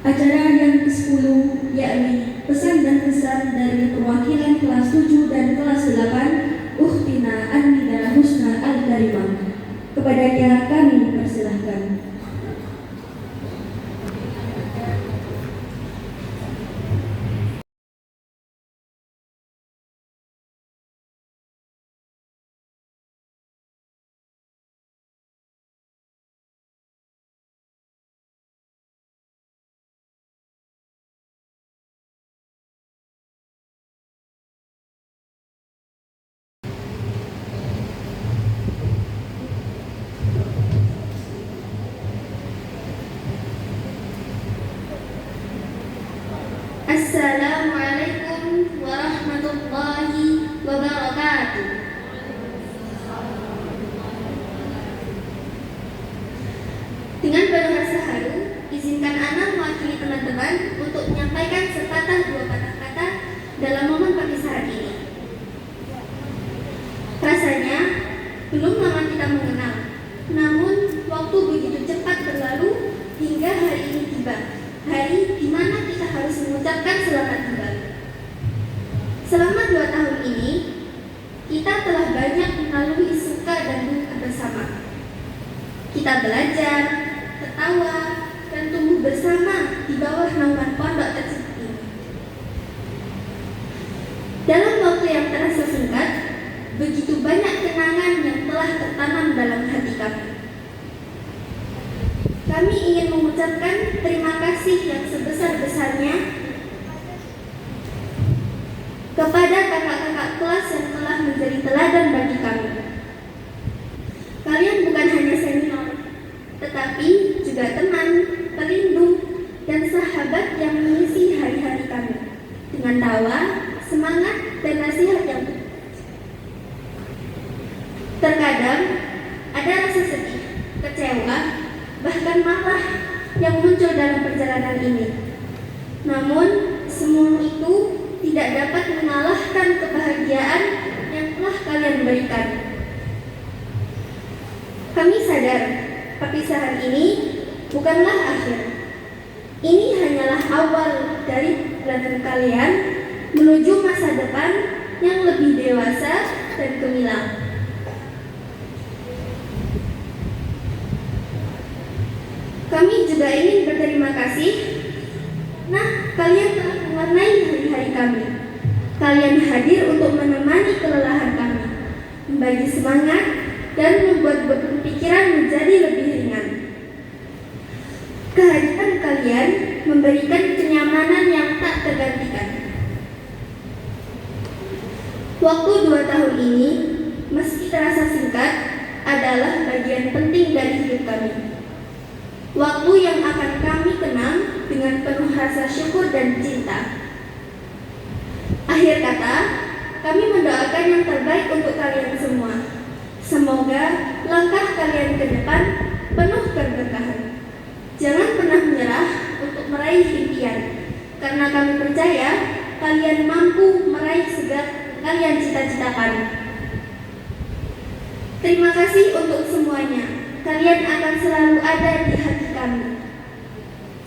Acara yang ke-10 yakni pesan dan kesan dari perwakilan kelas 7 dan kelas 8 Ukhtina Amidah Husna Al-Karimah. Kepadanya kami persilahkan. Izinkan Ana mewakili teman-teman untuk menyampaikan sepatah dua patah kata dalam momen perpisahan ini. Rasanya belum lama kita mengenal, namun waktu begitu cepat berlalu hingga hari ini tiba. Hari di mana kita harus mengucapkan selamat kembali. Selama 2 tahun ini, kita telah banyak melalui suka dan duka bersama. Kita belajar, tertawa, dan tumbuh bersama di bawah naungan pondok tersebut ini. Dalam waktu yang terasa singkat, begitu banyak kenangan yang telah tertanam dalam hati kami. Kami ingin mengucapkan terima kasih yang sebesar-besarnya kepada kakak-kakak kelas yang telah menjadi teladan bagi kami. Kalian bukan hanya senior, tetapi juga teman, pelindung, dan sahabat yang mengisi hari-hari kami dengan tawa, semangat, dan nasihat yang terkadang ada rasa sedih, kecewa, bahkan marah yang muncul dalam perjalanan ini. Namun, semua itu tidak dapat mengalahkan kebahagiaan yang telah kalian berikan. Kami sadar, perpisahan ini bukanlah akhir. Ini hanyalah awal dari perjalanan kalian menuju masa depan yang lebih dewasa dan gemilang. Kami juga ingin berterima kasih. Kalian telah mewarnai hari-hari kami. Kalian hadir untuk menemani kelelahan kami, membagi semangat, dan membuat beban pikiran menjadi lebih ringan. Kehadiran kalian memberikan kenyamanan yang tak tergantikan. Waktu 2 tahun ini, meski terasa singkat, adalah bagian penting dari hidup kami. Waktu yang akan kami kenang dengan penuh rasa syukur dan cinta. Akhir kata, kami mendoakan yang terbaik untuk kalian semua. Semoga langkah kalian ke depan penuh keberkahan. Jangan pernah menyerah untuk meraih impian, karena kami percaya kalian mampu meraih segala kalian cita-citakan. Terima kasih untuk semuanya. Kalian akan selalu ada di hati kami.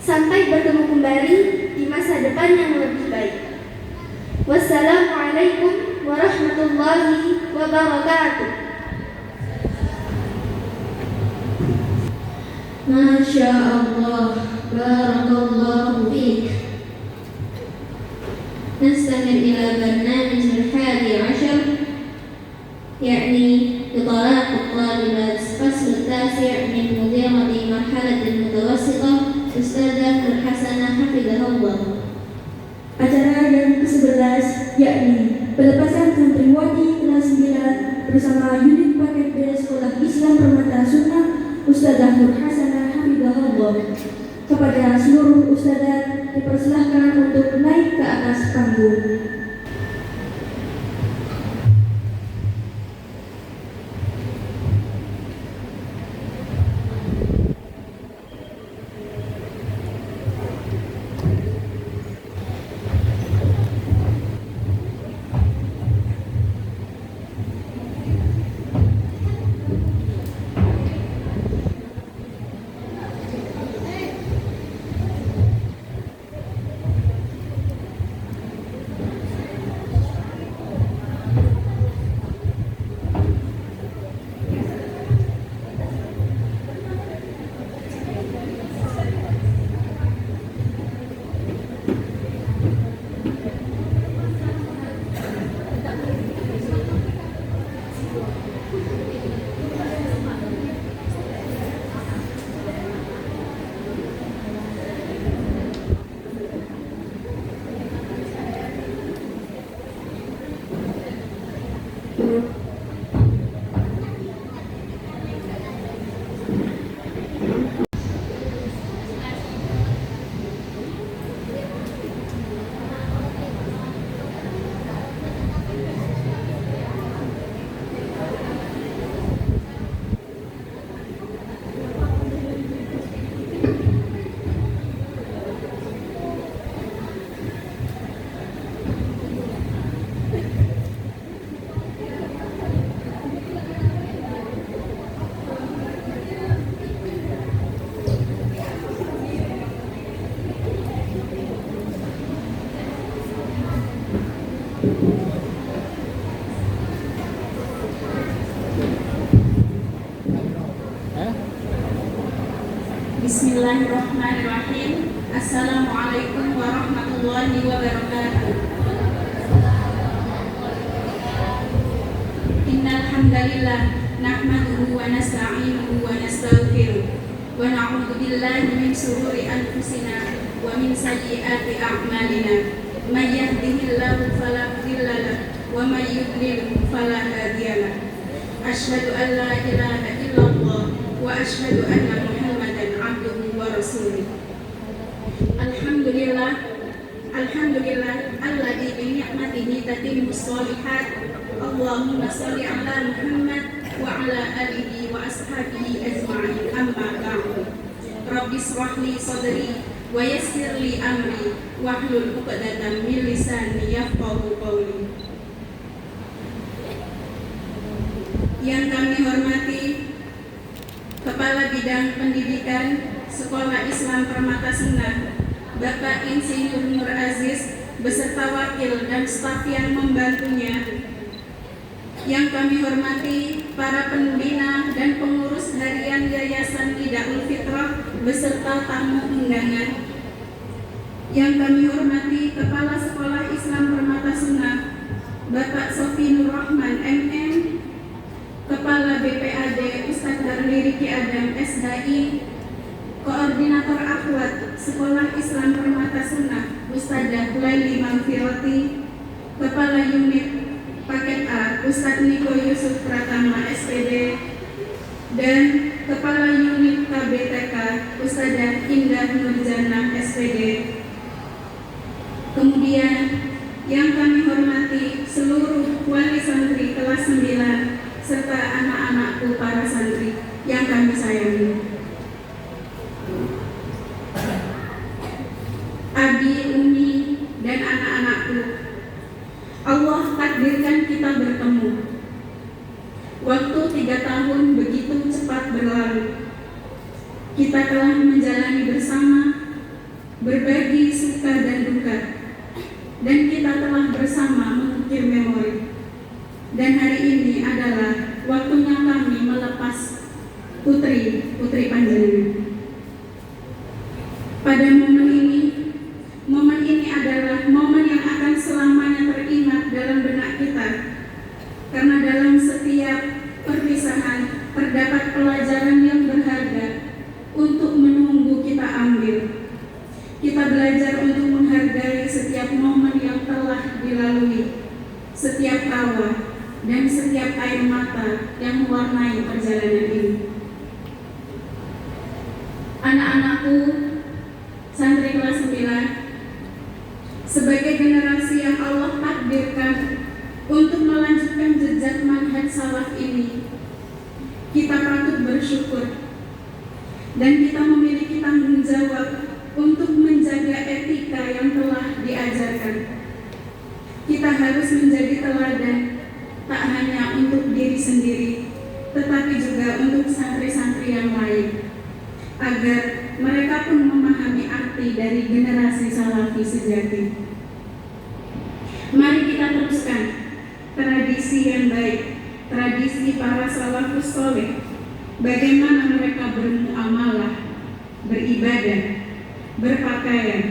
Sampai bertemu kembali di masa depan yang lebih baik. Wassalamualaikum warahmatullahi wabarakatuh. Masya Allah, barakallahu fiik. Nastamir ila barnamij al-hadi ashar, yakni إطلاق الطالبات الفصل التاسع من مديرة مرحلة المتوسطة أستاذة نورحسنة حفظها الله. Acara yang ke-11 yakni pelepasan santriwati kelas 9 bersama unit paket B Sekolah Islam Permata Sunnah Ustazah Nurhasanah Hafizahullah. Kepada seluruh ustazah dipersilahkan untuk naik ke atas panggung. Bismillahirrahmanirrahim. Assalamualaikum warahmatullahi wabarakatuh. Innal hamdalillah nahmaduhu wa nasta'inuhu wa nastaghfiruh wa na'udzu billahi min shururi anfusina wa min sayyiati a'malina. May yahdihillahu fala mudilla lahu wa may yudlil fala hadiya lahu. Asyhadu an la ilaha illallah wa asyhadu anna Muhammadan abduhu wa rasuluh. Alhamdulillah alladzi bi ni'matihi tatimmu sholihat. Allahumma sholli ala Muhammad wa ala alihi wa ashabihi ajma'in. Amma ba'du. Rabbi shrah li sadri wa yassir li amri wahlul 'uqdatam min lisani yafqahu qawli. Yang kami hormati Kepala Bidang Pendidikan Sekolah Islam Permata Sunnah, Bapak Insinyur Nur Aziz beserta wakil dan staf yang membantunya. Yang kami hormati para pembina dan pengurus harian Yayasan Nidaul Fitrah beserta tamu undangan. Yang kami hormati Kepala Sekolah Islam Permata Sunnah, Bapak Sofi Nur Rahman MM, Kepala BPAD Ustadz Darli Riki Adam SHI, Koordinator Akhwat Sekolah Islam Permata Sunnah Ustadzah Laili Magfirati, Kepala Unit Paket A Ustadz Niko Yusuf Pratama SPD, dan Kepala Unit KBTK Ustadzah Indah Nurjana SPD. Kemudian yang kami hormati seluruh wali santri kelas 9 serta anak-anakku para santri yang kami sayangi. Abi, Umi, dan anak-anakku, Allah takdirkan kita bertemu. Waktu 3 tahun begitu cepat berlalu. Kita telah menjalani bersama, berbagi suka dan duka, dan kita telah bersama mengukir memori. Dan hari ini adalah waktunya kami melepas putri panjenengan. Pada momen ini adalah momen yang akan selamanya teringat dalam benak kita, karena dalam setiap perpisahan terdapat pelajaran yang berharga untuk menunggu kita ambil. Kita belajar untuk menghargai setiap momen yang telah dilalui, setiap tawa dan setiap air mata yang mewarnai perjalanan ini. Anak-anakku, santri kelas 9, sebagai generasi yang Allah takdirkan untuk melanjutkan jejak manhaj salaf ini, kita patut bersyukur dan kita memiliki tanggung jawab untuk menjaga etika yang telah diajarkan. Kita harus menjadi teladan, tak hanya untuk diri sendiri, tetapi juga untuk santri-santri yang lain, agar mereka pun memahami arti dari generasi salafi sejati. Mari kita teruskan tradisi yang baik, tradisi para salafus soleh, bagaimana mereka bermuamalah, beribadah, berpakaian,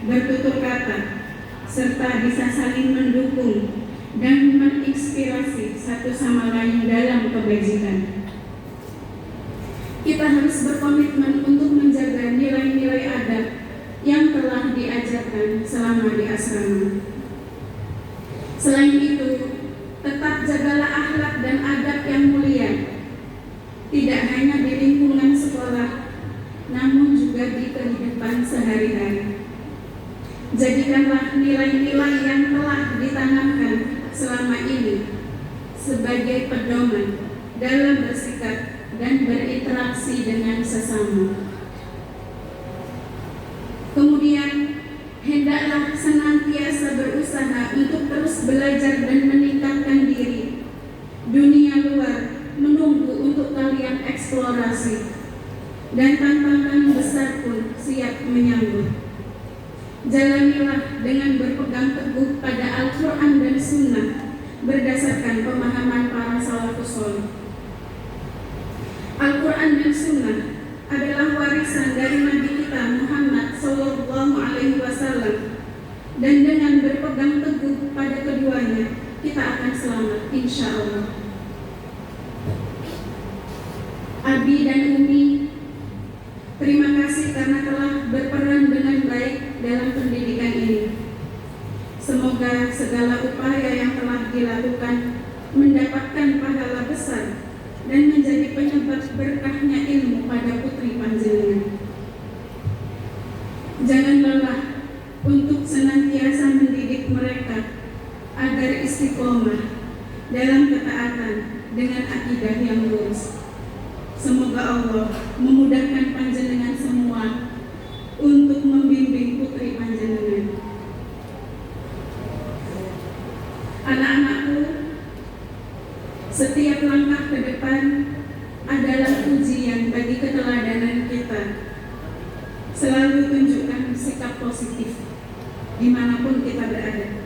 bertutur kata, serta bisa saling mendukung dan menginspirasi satu sama lain dalam kebajikan. Kita harus berkomitmen untuk menjaga nilai-nilai adab yang telah diajarkan selama di asrama. Selain itu, tetap jagalah akhlak dan adab yang mulia, tidak hanya di lingkungan sekolah, namun juga di kehidupan sehari-hari. Jadikanlah nilai-nilai yang telah ditanamkan selama ini sebagai pedoman dalam bersikap dan berinteraksi dengan sesama. Kemudian, hendaklah senantiasa berusaha untuk terus belajar dan meningkatkan diri. Dunia luar menunggu untuk kalian eksplorasi, dan tantangan besar pun siap menyambut. Jalanilah dengan berpegang teguh pada Al-Quran dan Sunnah berdasarkan pemahaman para salafus sholih. Al-Quran dan Sunnah adalah warisan dari Nabi kita Muhammad Sallallahu Alaihi Wasallam, dan dengan berpegang teguh pada keduanya kita akan selamat insya Allah. Abi dan Umi, terima kasih karena telah berperan dengan baik dalam pendidikan ini. Semoga segala upaya yang telah dilakukan mendapatkan pahala besar dan menjadi penyebab berkahnya ilmu pada putri panjenengan. Jangan lelah untuk senantiasa mendidik mereka agar istiqomah dalam ketaatan dengan akidah yang lurus. Semoga Allah memudahkan panjenengan semua untuk membimbing putri panjenengan. Anak-anakku, setiap langkah ke depan adalah ujian bagi keteladanan kita. Selalu tunjukkan sikap positif dimanapun kita berada,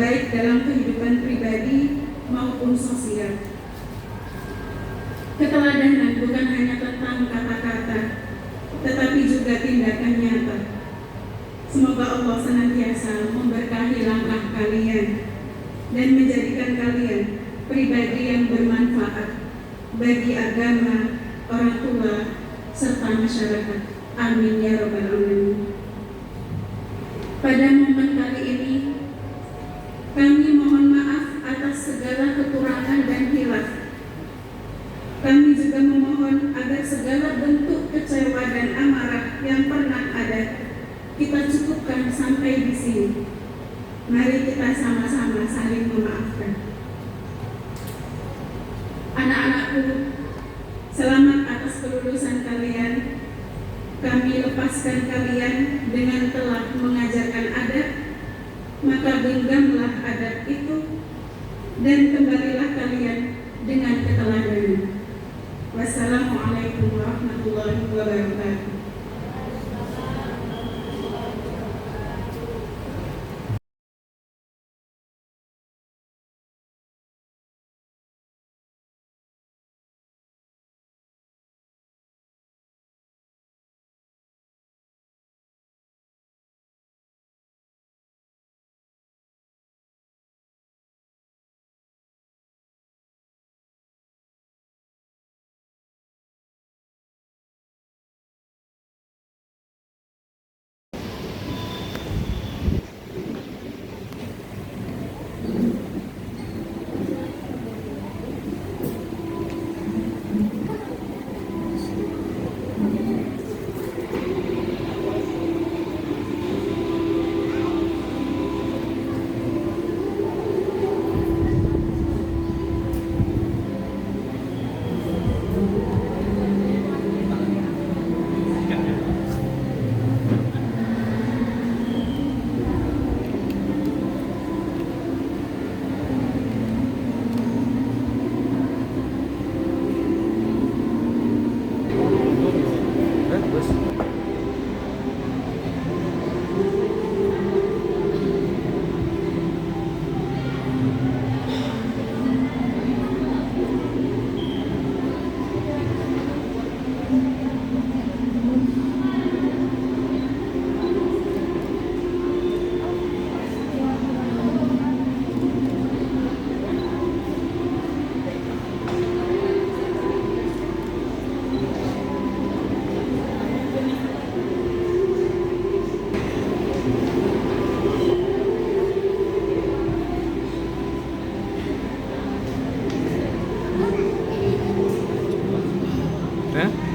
baik dalam kehidupan pribadi maupun sosial. Keteladanan bukan hanya tentang kata-kata, tetapi juga tindakan nyata. Semoga Allah senantiasa memberkahi langkah kalian dan menjadikan kalian pribadi yang bermanfaat bagi agama, orang tua, serta masyarakat. Amin ya rabbal alamin. Pada momen kali ini, kami mohon maaf atas segala kekurangan dan hilaf. Kami juga memohon agar segala bentuk kecewa dan amarah yang pernah ada kita cukupkan sampai di sini. Mari kita sama-sama saling memaafkan. Anak-anakku, selamat atas kelulusan kalian. Kami lepaskan kalian dengan telah mengajarkan adab, maka genggamlah adab itu dan kembalilah kalian dengan keteladanan. Wassalamualaikum warahmatullahi wabarakatuh. Hah?